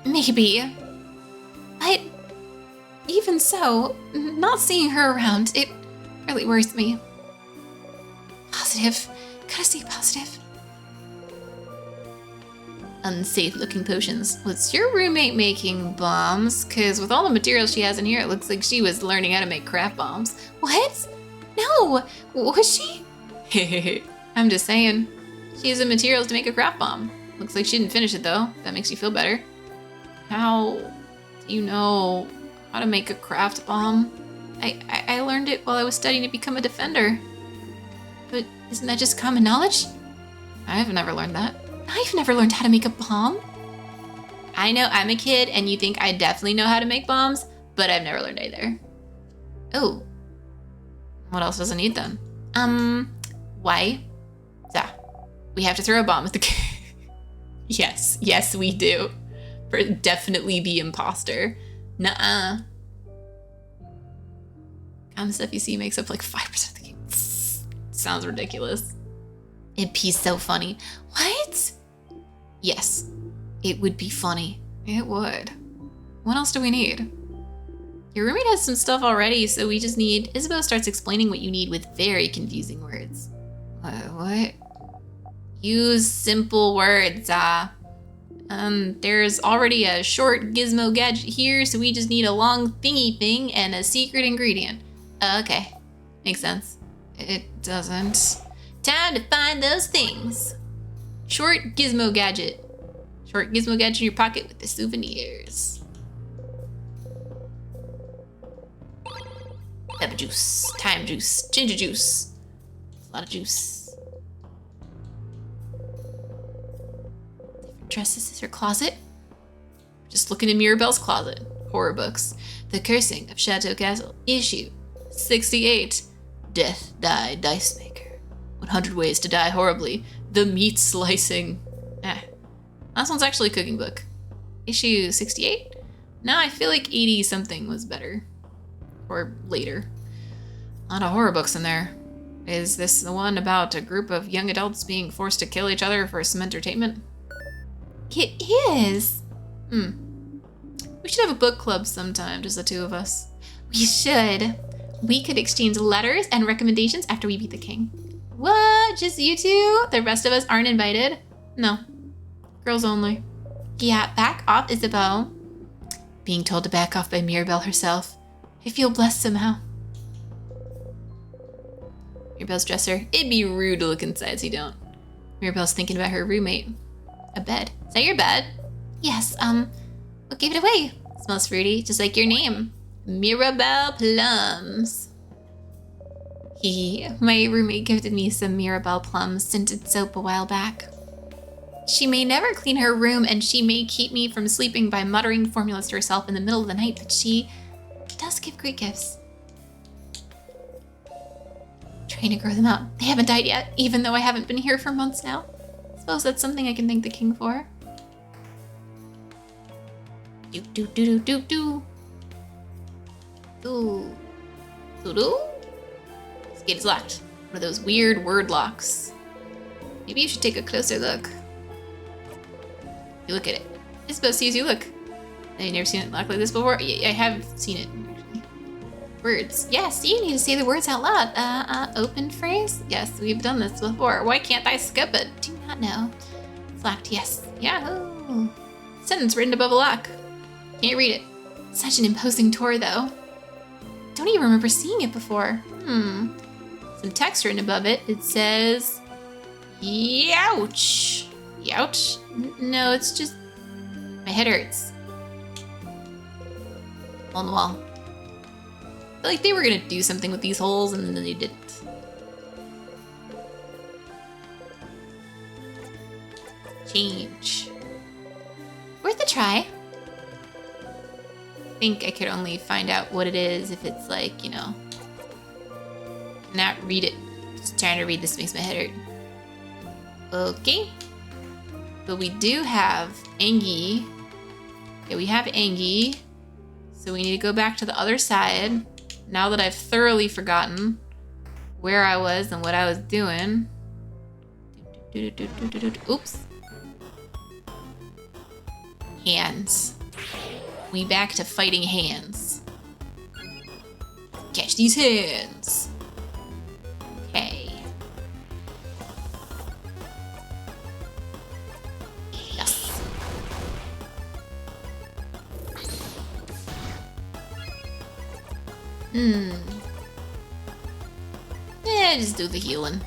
Maybe. But even so, not seeing her around, it really worries me. Positive. Gotta stay positive. Unsafe looking potions. Was your roommate making bombs? Cause with all the materials she has in here, it looks like she was learning how to make craft bombs. What? No, was she? I'm just saying. She has the materials to make a craft bomb. Looks like she didn't finish it though. That makes you feel better. How do you know how to make a craft bomb? I learned it while I was studying to become a defender. But isn't that just common knowledge? I've never learned that. I've never learned how to make a bomb. I know I'm a kid and you think I definitely know how to make bombs, but I've never learned either. Oh. What else does it need then? Why? Yeah. We have to throw a bomb at the Yes, we do. For definitely the imposter. Nuh-uh. Common stuff you see makes up like 5% of the game. Sounds ridiculous. It'd be so funny. What? Yes, it would be funny. It would. What else do we need? Your roommate has some stuff already, so we just need... Isabeau starts explaining what you need with very confusing words. What? Use simple words, there's already a short gizmo gadget here, so we just need a long thingy thing and a secret ingredient. Okay. Makes sense. It doesn't. Time to find those things. Short gizmo gadget. Short gizmo gadget in your pocket with the souvenirs. Pepper juice, thyme juice, ginger juice. That's a lot of juice. Different dresses is her closet. Just looking in Mirabelle's closet. Horror books. The Cursing of Chateau Castle. Issue 68. Death Die Dice Maker. 100 Ways to Die Horribly. The Meat Slicing. Last one's actually a cooking book. Issue 68? No, I feel like 80 something was better. Or later. A lot of horror books in there. Is this the one about a group of young adults being forced to kill each other for some entertainment? It is. We should have a book club sometime, just the two of us. We should. We could exchange letters and recommendations after we beat the king. What? Just you two? The rest of us aren't invited? No. Girls only. Yeah, back off, Isabeau. Being told to back off by Mirabelle herself. I feel blessed somehow. Mirabelle's dresser. It'd be rude to look inside so you don't. Mirabelle's thinking about her roommate. A bed. Is that your bed? Yes, what gave it away? Smells fruity, just like your name. Mirabelle Plums. My roommate gifted me some Mirabelle Plums scented soap a while back. She may never clean her room and she may keep me from sleeping by muttering formulas to herself in the middle of the night, but she does give great gifts. Trying to grow them out. They haven't died yet, even though I haven't been here for months now. Suppose that's something I can thank the king for. Do do do do do do. Do do do. This gate is locked. One of those weird word locks. Maybe you should take a closer look. You look at it. Isabeau sees you look. Have you never seen it locked like this before? I have seen it, actually. Words. Yes, you need to say the words out loud. Open phrase? Yes, we've done this before. Why can't I skip it? Do not know. It's locked, yes. Yahoo! Sentence written above a lock. Can't read it. Such an imposing door, though. Don't even remember seeing it before. Some text written above it. It says... Youch! Youch? No, it's just... My head hurts. On the wall. I feel like they were gonna do something with these holes and then they didn't. Change. Worth a try. I think I could only find out what it is if it's like, you know, not read it. Just trying to read this makes my head hurt. Okay. But we do have Angie. Okay, we have Angie. So we need to go back to the other side. Now that I've thoroughly forgotten where I was and what I was doing. Oops. Hands. We back to fighting hands. Catch these hands. Okay. Yes. Yeah, just do the healing.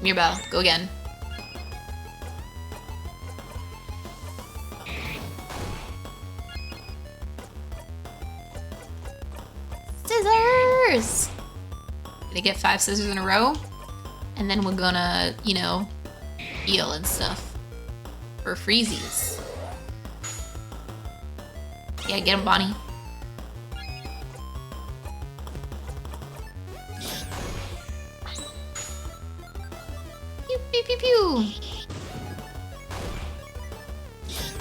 Mirabelle, go again. Scissors! scissors. Gonna get 5 scissors in a row. And then we're gonna, you know, heal and stuff. For freezies. Yeah, get him, Bonnie. Pew, pew, pew, pew.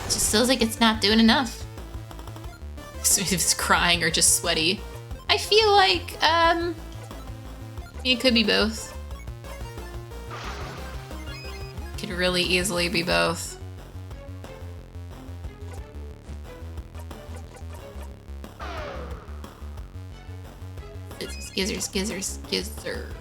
Just feels like it's not doing enough. If it's crying or just sweaty. I feel like, it could be both. Could really easily be both. Skizzers, skizzers, skizzers.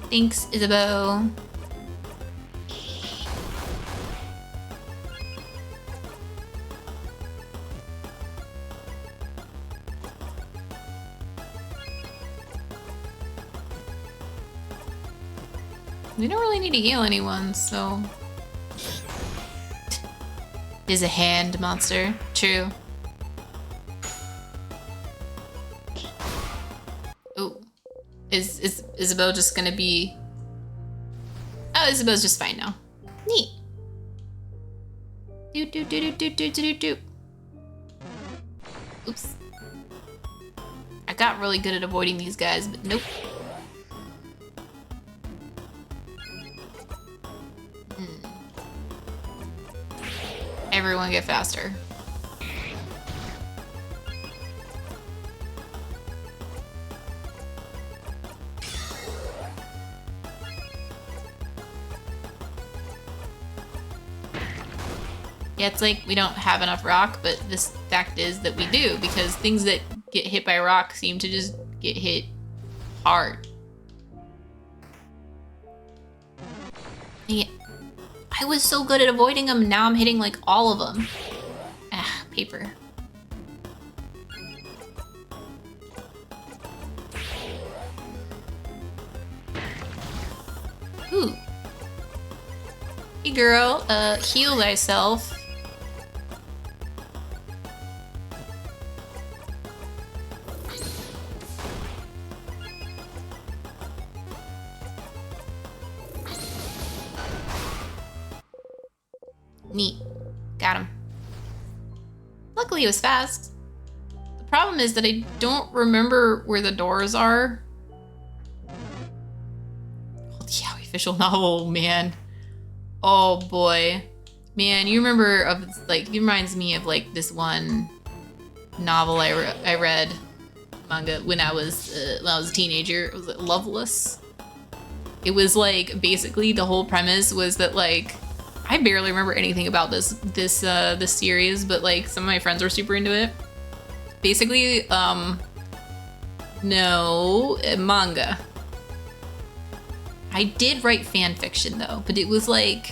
Thanks, Isabeau. We don't really need to heal anyone, so... Is a hand monster. True. Oh. Is Isabeau just gonna be... Oh, Isabeau's just fine now. Neat. Do do do do do do do do. Oops. I got really good at avoiding these guys, but nope. Everyone get faster. Yeah, it's like we don't have enough rock, but this fact is that we do, because things that get hit by rock seem to just get hit hard. Yeah. I was so good at avoiding them, now I'm hitting like all of them. Ah, paper. Ooh. Hey girl, heal thyself. Neat. Got him. Luckily it was fast. The problem is that I don't remember where the doors are. Oh, the Yaoi visual novel, man. Oh boy. Man, you remember of, like, it reminds me of, like, this one novel I read, manga, when I was a teenager. Was it Loveless? It was, like, basically the whole premise was that, like, I barely remember anything about this series, but like some of my friends were super into it. Basically, manga. I did write fan fiction though, but it was like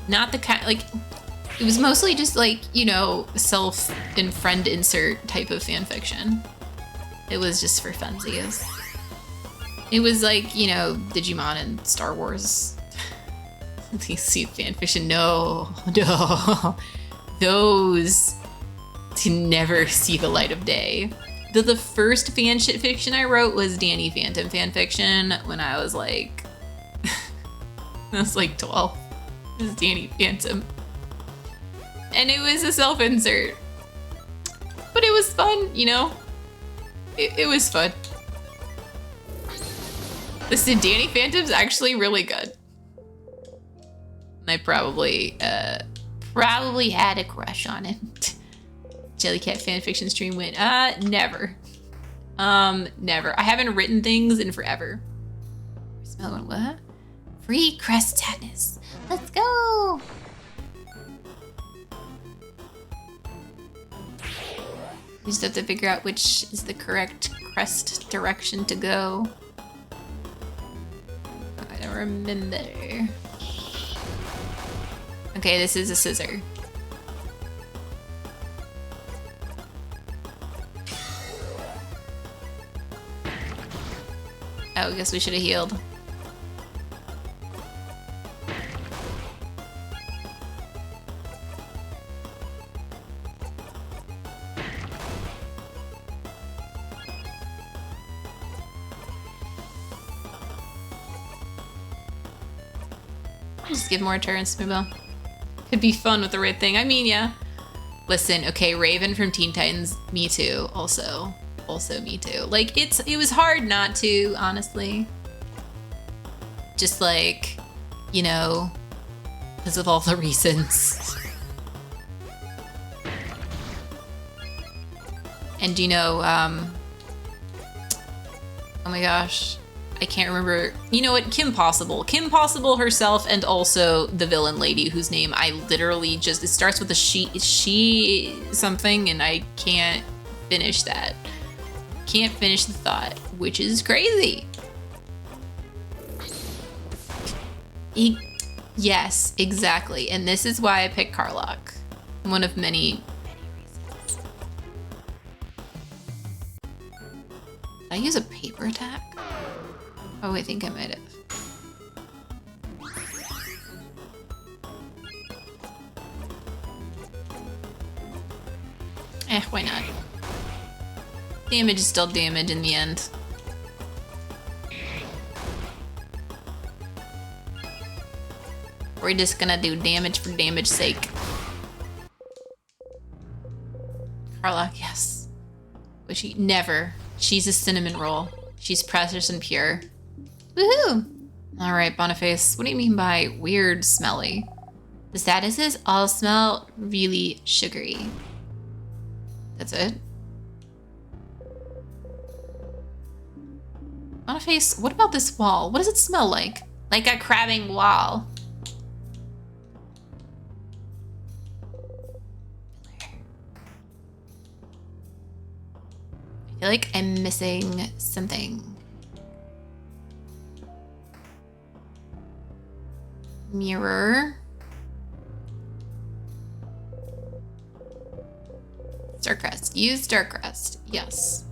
not the kind, like it was mostly just like, you know, self and friend insert type of fan fiction. It was just for funsies. It was like, you know, Digimon and Star Wars. See fanfiction, no. Those can never see the light of day. The first fiction I wrote was Danny Phantom fanfiction when I was like, I was like 12. It was Danny Phantom. And it was a self-insert. But it was fun, you know? It was fun. Listen, Danny Phantom's actually really good. I probably had a crush on it. Jellycat fanfiction stream went, never. Never. I haven't written things in forever. Smell one, what? Free crest sadness. Let's go. We just have to figure out which is the correct crest direction to go. I don't remember. Okay, this is a scissor. Oh, I guess we should have healed. Just give more turns, Moobo. Could be fun with the right thing. I mean, yeah. Listen, okay, Raven from Teen Titans, me too. Also me too. Like, it was hard not to, honestly. Just like, you know, because of all the reasons. And you know, oh my gosh, I can't remember. You know what? Kim Possible. Kim Possible herself, and also the villain lady whose name I literally just, it starts with a she something, and I can't finish that. Can't finish the thought, which is crazy. Yes, exactly. And this is why I picked Karlach. One of many reasons. Did I use a paper attack? Oh, I think I might have. Why not? Damage is still damage in the end. We're just gonna do damage for damage's sake. Karlach, yes. But she never. She's a cinnamon roll. She's precious and pure. Woohoo! Alright, Boniface, what do you mean by weird smelly? The statuses all smell really sugary. That's it? Boniface, what about this wall? What does it smell like? Like a crabbing wall. I feel like I'm missing something. Mirror. Starcrest. Use Starcrest. Yes.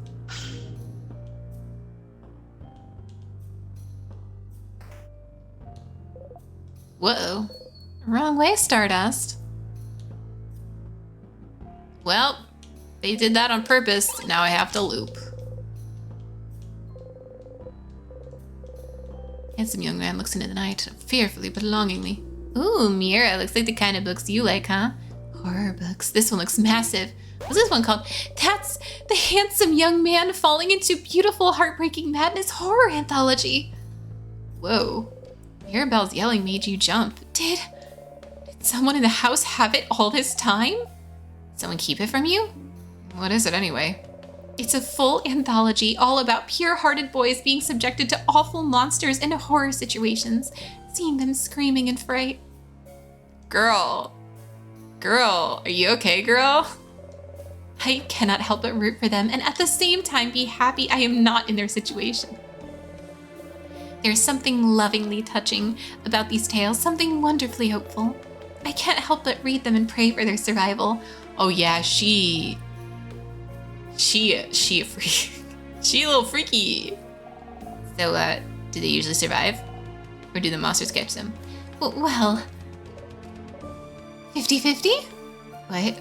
Whoa. Wrong way, Stardust. Well, they did that on purpose. Now I have to loop. Handsome young man looks into the night, fearfully but longingly. Ooh, Mira, looks like the kind of books you like, huh? Horror books. This one looks massive. What's this one called? That's the handsome young man falling into beautiful, heartbreaking madness horror anthology. Whoa. Mirabelle's yelling made you jump. Did someone in the house have it all this time? Someone keep it from you? What is it anyway? It's a full anthology all about pure-hearted boys being subjected to awful monsters and horror situations, seeing them screaming in fright. Girl, are you okay, girl? I cannot help but root for them and at the same time be happy I am not in their situation. There's something lovingly touching about these tales, something wonderfully hopeful. I can't help but read them and pray for their survival. Oh yeah, she a freak. She a little freaky. So, do they usually survive? Or do the monsters catch them? Well, 50-50? What?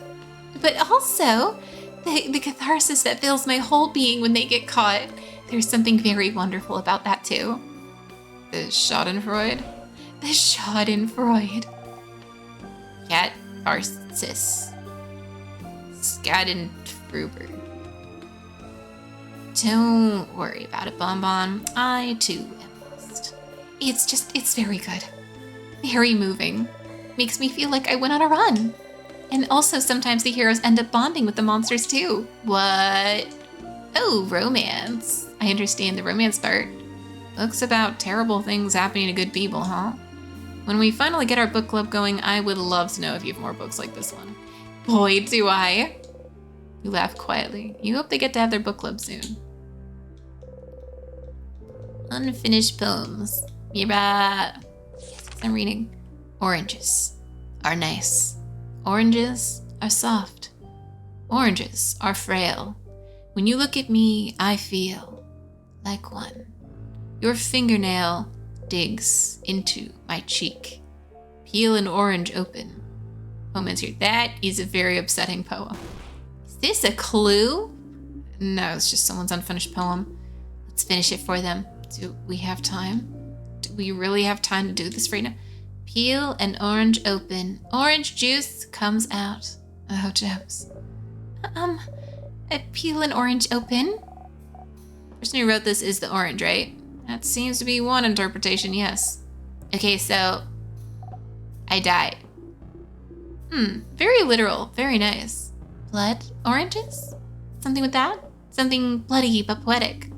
But also, the catharsis that fills my whole being when they get caught. There's something very wonderful about that too. The Schadenfreude? The Schadenfreude. Catharsis. Schadenfreude. Don't worry about it, Bonbon. I too am lost. It's very good. Very moving. Makes me feel like I went on a run. And also sometimes the heroes end up bonding with the monsters too. What? Oh, romance. I understand the romance part. Books about terrible things happening to good people, huh? When we finally get our book club going, I would love to know if you have more books like this one. Boy, do I. You laugh quietly. You hope they get to have their book club soon. Unfinished poems. Mira. Yes, I'm reading. Oranges are nice. Oranges are soft. Oranges are frail. When you look at me, I feel like one. Your fingernail digs into my cheek. Peel an orange open. Poem ends here. That is a very upsetting poem. Is this a clue? No, it's just someone's unfinished poem. Let's finish it for them. Do we have time? Do we really have time to do this right now? Peel an orange open. Orange juice comes out. Oh, Jebs. I peel an orange open. The person who wrote this is the orange, right? That seems to be one interpretation, yes. Okay, so I died. Very literal, very nice. Blood oranges? Something with that? Something bloody but poetic.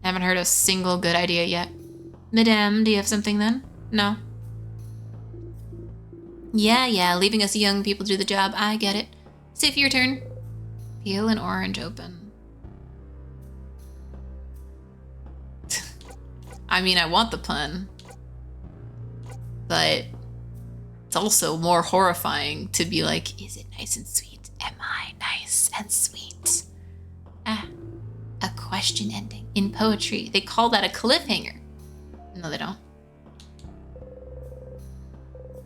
I haven't heard a single good idea yet. Madame, do you have something then? No. Yeah, leaving us young people to do the job. I get it. Sif, your turn. Peel an orange open. I mean, I want the pun. But it's also more horrifying to be like, is it nice and sweet? Am I nice and sweet? A question ending. In poetry, they call that a cliffhanger. No, they don't.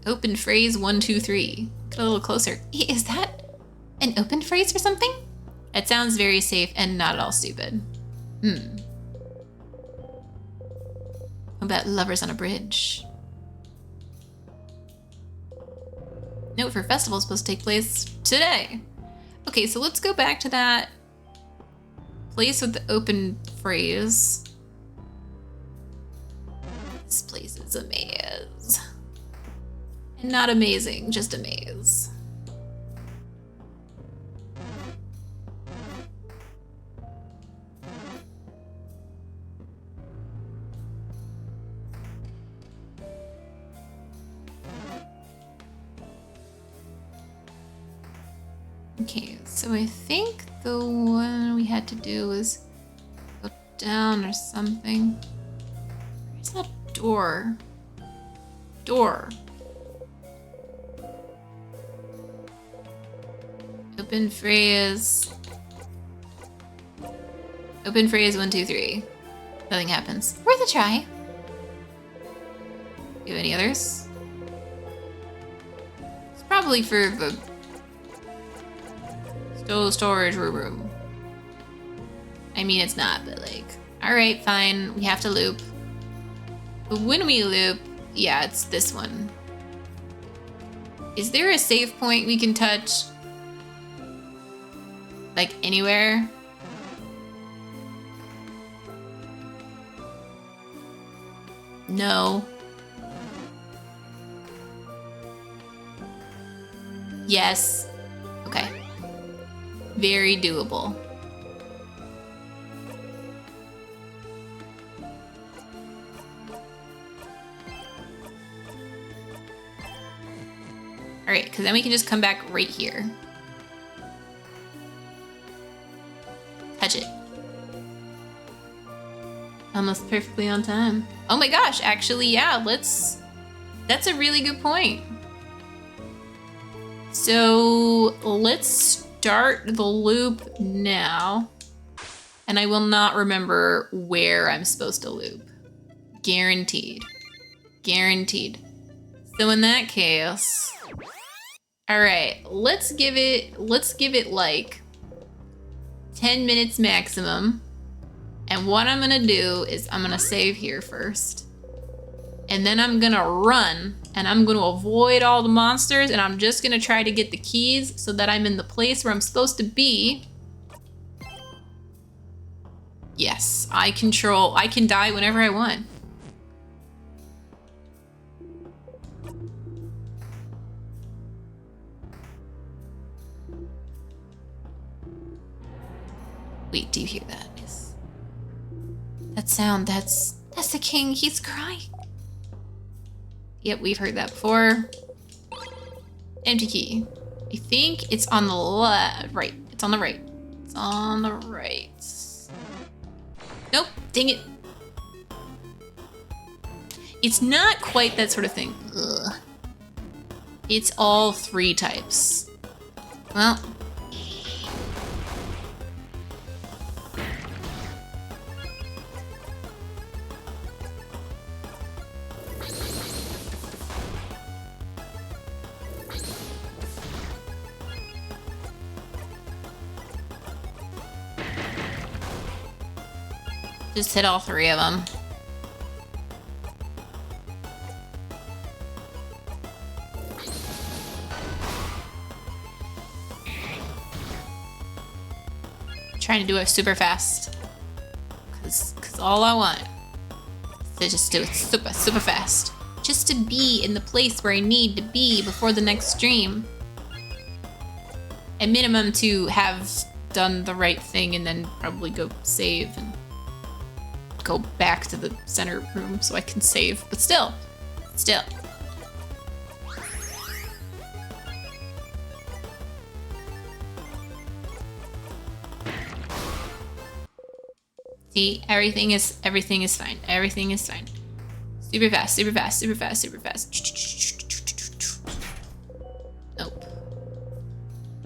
Open phrase 1, 2, 3. Get a little closer. Is that an open phrase for something? It sounds very safe and not at all stupid. What about lovers on a bridge? Note for festival is supposed to take place today. Okay, so let's go back to that place with the open phrase. This place is a maze. And not amazing, just a maze. Okay, so I think the one we had to do was go down or something. Where's that door? Door. Open phrase. Open phrase 1, 2, 3. Nothing happens. Worth a try. Do you have any others? It's probably for the storage room. I mean, it's not, but like, all right, fine. We have to loop. But when we loop, yeah, it's this one. Is there a save point we can touch? Like anywhere? No. Yes. Okay. Very doable. All right, because then we can just come back right here. Touch it. Almost perfectly on time. Oh my gosh, actually, yeah, that's a really good point. So let's start the loop now. And I will not remember where I'm supposed to loop. Guaranteed. Guaranteed. So in that case, all right, let's give it like 10 minutes maximum. And what I'm gonna do is I'm gonna save here first. And then I'm gonna run and I'm gonna avoid all the monsters and I'm just gonna try to get the keys so that I'm in the place where I'm supposed to be. Yes, I can die whenever I want. Wait, do you hear that? That sound, that's the king, he's crying. Yep, we've heard that before. Empty key. I think it's on the right. It's on the right. It's on the right. Nope, dang it. It's not quite that sort of thing. Ugh. It's all 3 types. Well. Just hit all 3 of them. Trying to do it super fast. Cause all I want is to just do it super, super fast. Just to be in the place where I need to be before the next stream. At minimum to have done the right thing and then probably go save and go back to the center room so I can save. But still. See, everything is fine. Everything is fine. Super fast, super fast, super fast, super fast. Nope.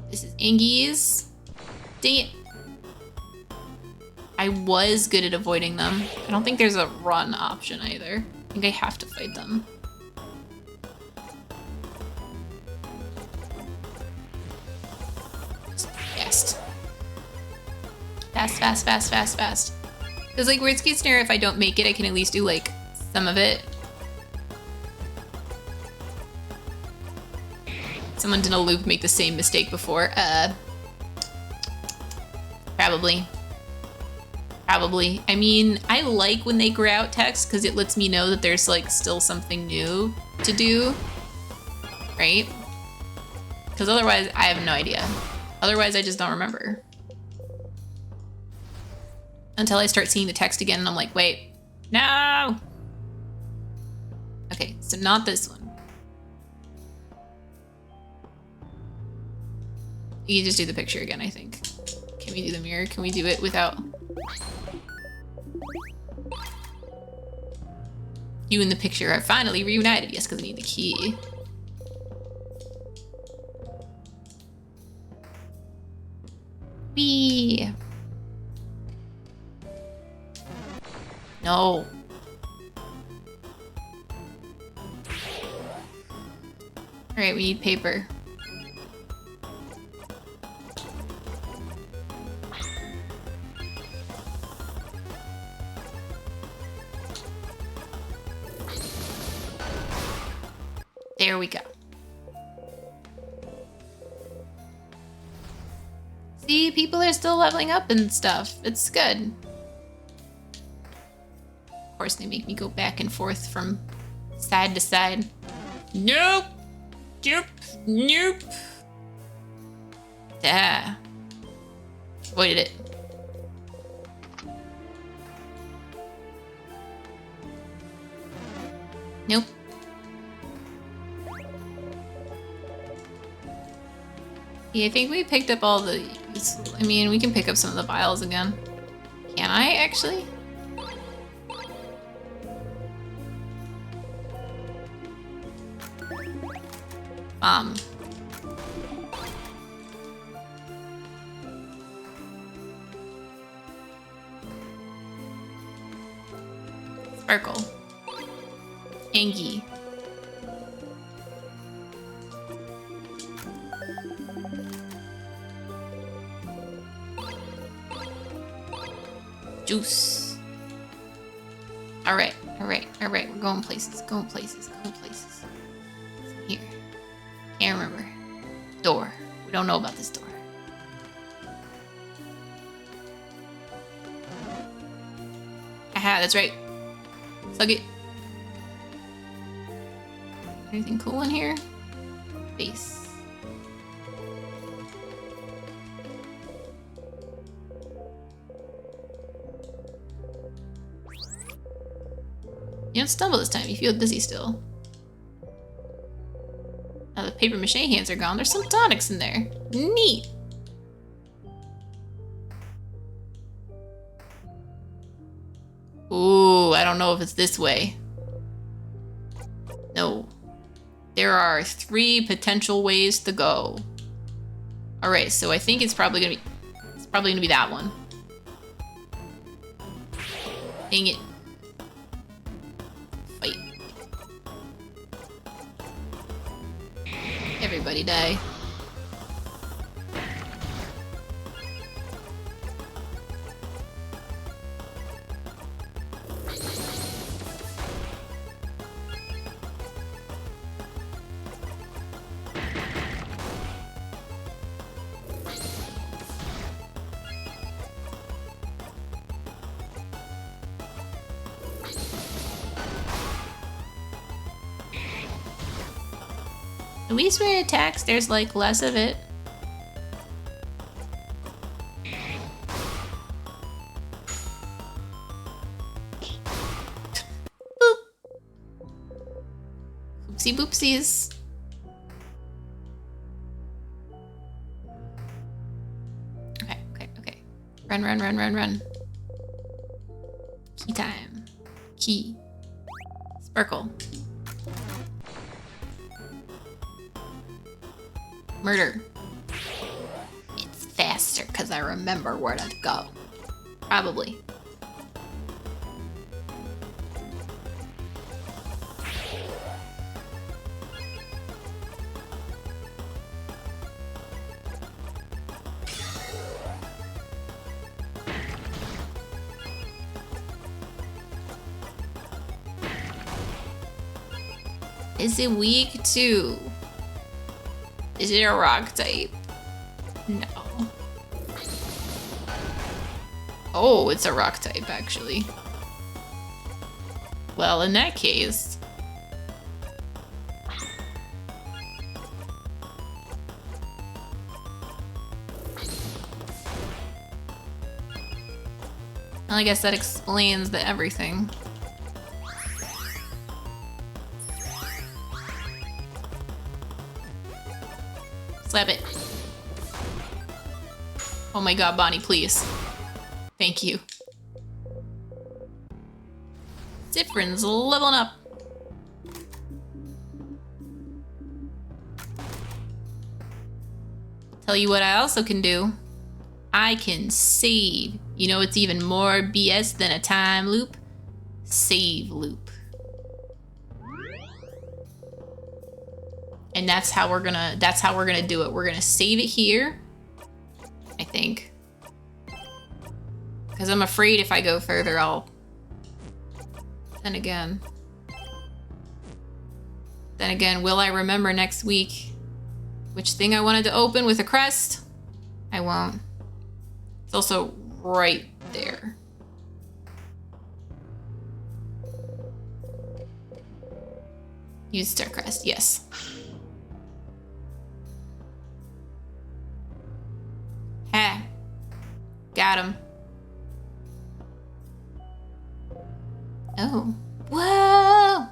This is Angies. Dang it. I was good at avoiding them. I don't think there's a run option either. I think I have to fight them. Fast. Fast. Because, like, worst case scenario, if I don't make it, I can at least do, like, some of it. Someone did a loop make the same mistake before. Probably. I mean, I like when they gray out text because it lets me know that there's, like, still something new to do. Right? Because otherwise, I have no idea. Otherwise, I just don't remember. Until I start seeing the text again and I'm like, wait, no! Okay, so not this one. You can just do the picture again, I think. Can we do the mirror? Can we do it without... You and the picture are finally reunited. Yes, because we need the key. Whee! No. Alright, we need paper. There we go. See, people are still leveling up and stuff. It's good. Of course, they make me go back and forth from side to side. Nope. Nope. Ah. Avoided it. Nope. Yeah, I think we picked up all the... I mean, we can pick up some of the vials again. Can I, actually? Sparkle. Angie. Juice. Alright. We're going places. Here. Can't remember. Door. We don't know about this door. Aha, that's right. Slug it. Anything cool in here? Base. You don't stumble this time. You feel dizzy still. Now the paper mache hands are gone. There's some tonics in there. Neat. Ooh, I don't know if it's this way. No. There are 3 potential ways to go. Alright, so I think it's probably gonna be that one. Dang it. Fight. Everybody die. At least when it attacks, there's like less of it. Boop. Oopsie boopsies. Okay. Run. Key time. Key. Sparkle. Murder. It's faster because I remember where to go. Probably. Is it weak too? Is it a rock type? No. Oh, it's a rock type actually. Well, in that case. Well, I guess that explains the everything. Slap it. Oh my god, Bonnie, please. Thank you. Zifrin's leveling up. Tell you what I also can do. I can save. You know it's even more BS than a time loop? Save loop. And that's how we're gonna do it. We're gonna save it here, I think. Because I'm afraid if I go further, I'll... Then again, will I remember next week which thing I wanted to open with a crest? I won't. It's also right there. Use Star Crest, yes. Ha! Got him. Oh. Whoa!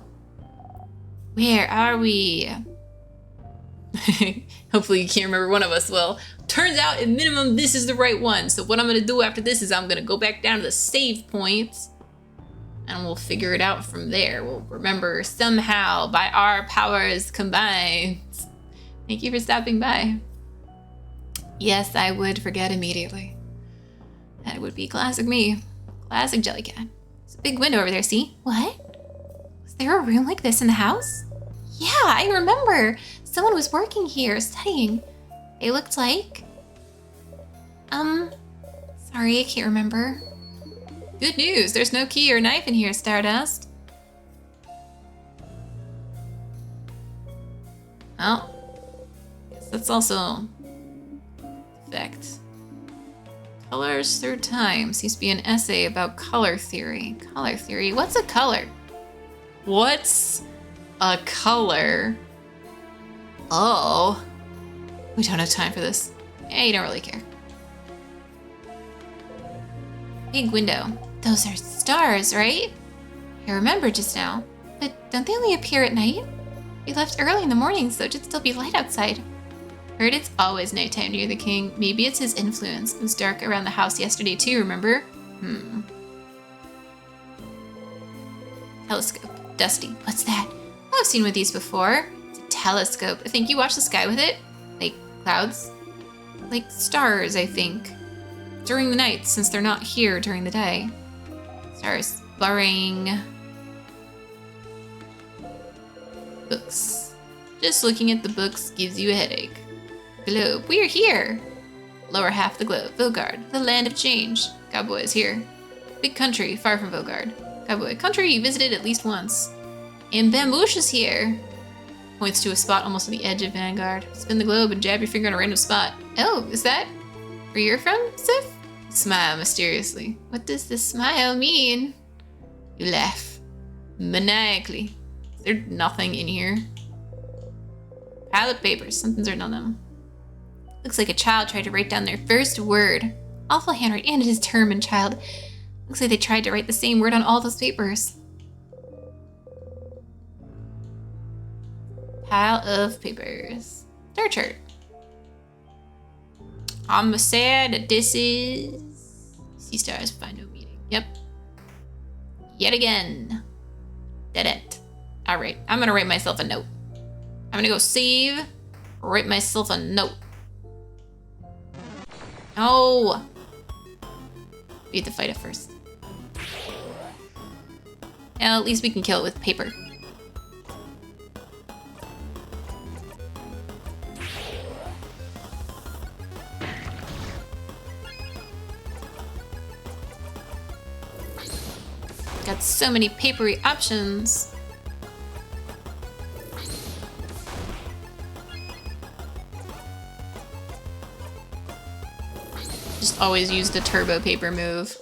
Where are we? Hopefully you can't remember, one of us will. Turns out, at minimum, this is the right one. So what I'm gonna do after this is I'm gonna go back down to the save point and we'll figure it out from there. We'll remember somehow by our powers combined. Thank you for stopping by. Yes, I would forget immediately. That would be classic me. Classic Jellycat. There's a big window over there, see? What? Was there a room like this in the house? Yeah, I remember. Someone was working here, studying. It looked like... Sorry, I can't remember. Good news, there's no key or knife in here, Stardust. Oh. Guess that's also... effect. Colors through time. Seems to be an essay about color theory. Color theory? What's a color? What's a color? Oh. We don't have time for this. Yeah, you don't really care. Big window. Those are stars, right? I remember just now. But don't they only appear at night? We left early in the morning, so it should still be light outside. Heard it's always nighttime near the king. Maybe it's his influence. It was dark around the house yesterday too, remember? Telescope. Dusty. What's that? Oh, I've seen one of these before. It's a telescope. I think you watch the sky with it? Like clouds? Like stars, I think. During the night, since they're not here during the day. Stars. Boring. Books. Just looking at the books gives you a headache. Globe. We're here. Lower half the globe. Vogard. The land of change. Cowboy is here. Big country, far from Vogard. Cowboy. Country you visited at least once. And Bamboosh is here. Points to a spot almost on the edge of Vanguard. Spin the globe and jab your finger on a random spot. Oh, is that where you're from, Sif? Smile mysteriously. What does this smile mean? You laugh. Maniacally. Is there nothing in here? Pile of papers. Something's written on them. Looks like a child tried to write down their first word. Awful handwriting, and it is determined child. Looks like they tried to write the same word on all those papers. Pile of papers. Star chart. I'm sad that this is... Sea stars find no meaning. Yep. Yet again. Dead end. Alright, I'm gonna write myself a note. I'm gonna go save. Write myself a note. Oh! We have to fight it first. Well, at least we can kill it with paper. Got so many papery options. Just always use the turbo paper move.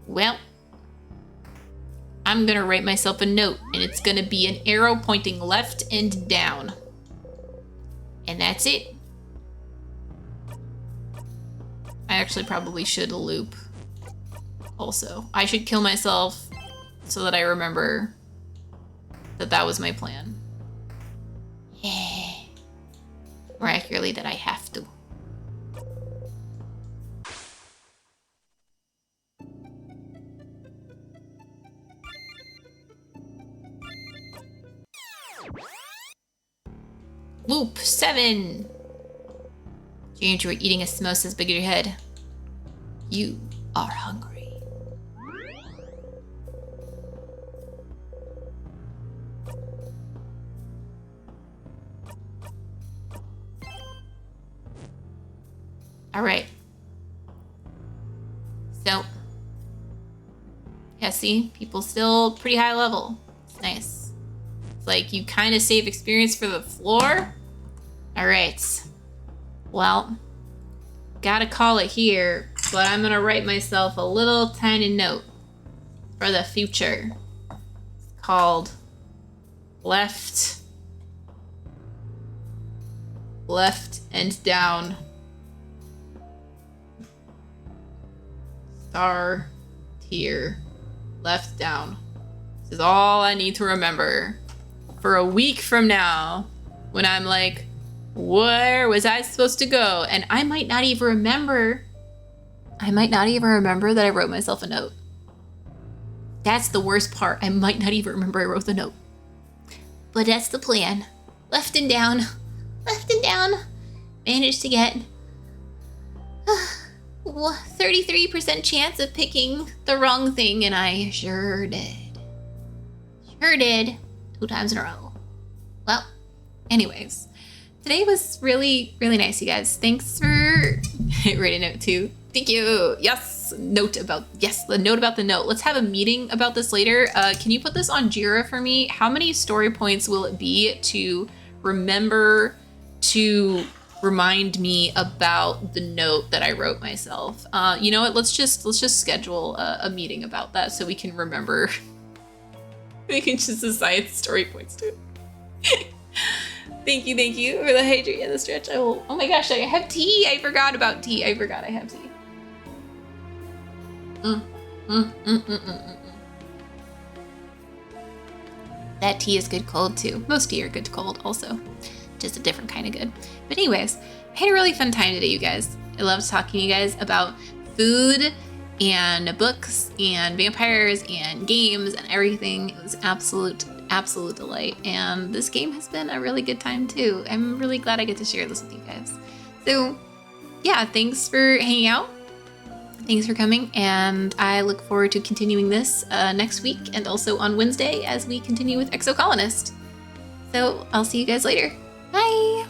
Well, I'm gonna write myself a note, and it's gonna be an arrow pointing left and down. And that's it. I actually probably should loop also. I should kill myself so that I remember that that was my plan. Yeah. More accurately, that I have to. Loop 7. James, you were eating a samosa as big as your head. You are hungry. All right. So, yeah, see, people still pretty high level. It's nice. It's like you kind of save experience for the floor. All right. Well, gotta call it here, but I'm gonna write myself a little tiny note for the future. It's called left and down. Star tier, left down. This is all I need to remember for a week from now when I'm like, where was I supposed to go? And I might not even remember. That I wrote myself a note. That's the worst part. I might not even remember I wrote the note. But that's the plan. Left and down. Left and down. Managed to get 33% chance of picking the wrong thing, and I sure did. Sure did. 2 times in a row. Well, anyways. Today was really, really nice, you guys. Thanks for writing a note too. Thank you. Yes, the note about the note. Let's have a meeting about this later. Can you put this on Jira for me? How many story points will it be to remember to remind me about the note that I wrote myself? You know what? Let's just schedule a meeting about that so we can remember. We can just assign story points to it. Thank you for the hydrate and the stretch. Oh my gosh, I have tea. I forgot about tea. I forgot I have tea. That tea is good cold too. Most tea are good cold also. Just a different kind of good. But anyways, I had a really fun time today, you guys. I loved talking to you guys about food and books and vampires and games and everything. It was absolute delight, and this game has been a really good time too. I'm really glad I get to share this with you guys. So yeah, thanks for hanging out, thanks for coming, and I look forward to continuing this next week and also on Wednesday as we continue with Exocolonist. So I'll see you guys later. Bye.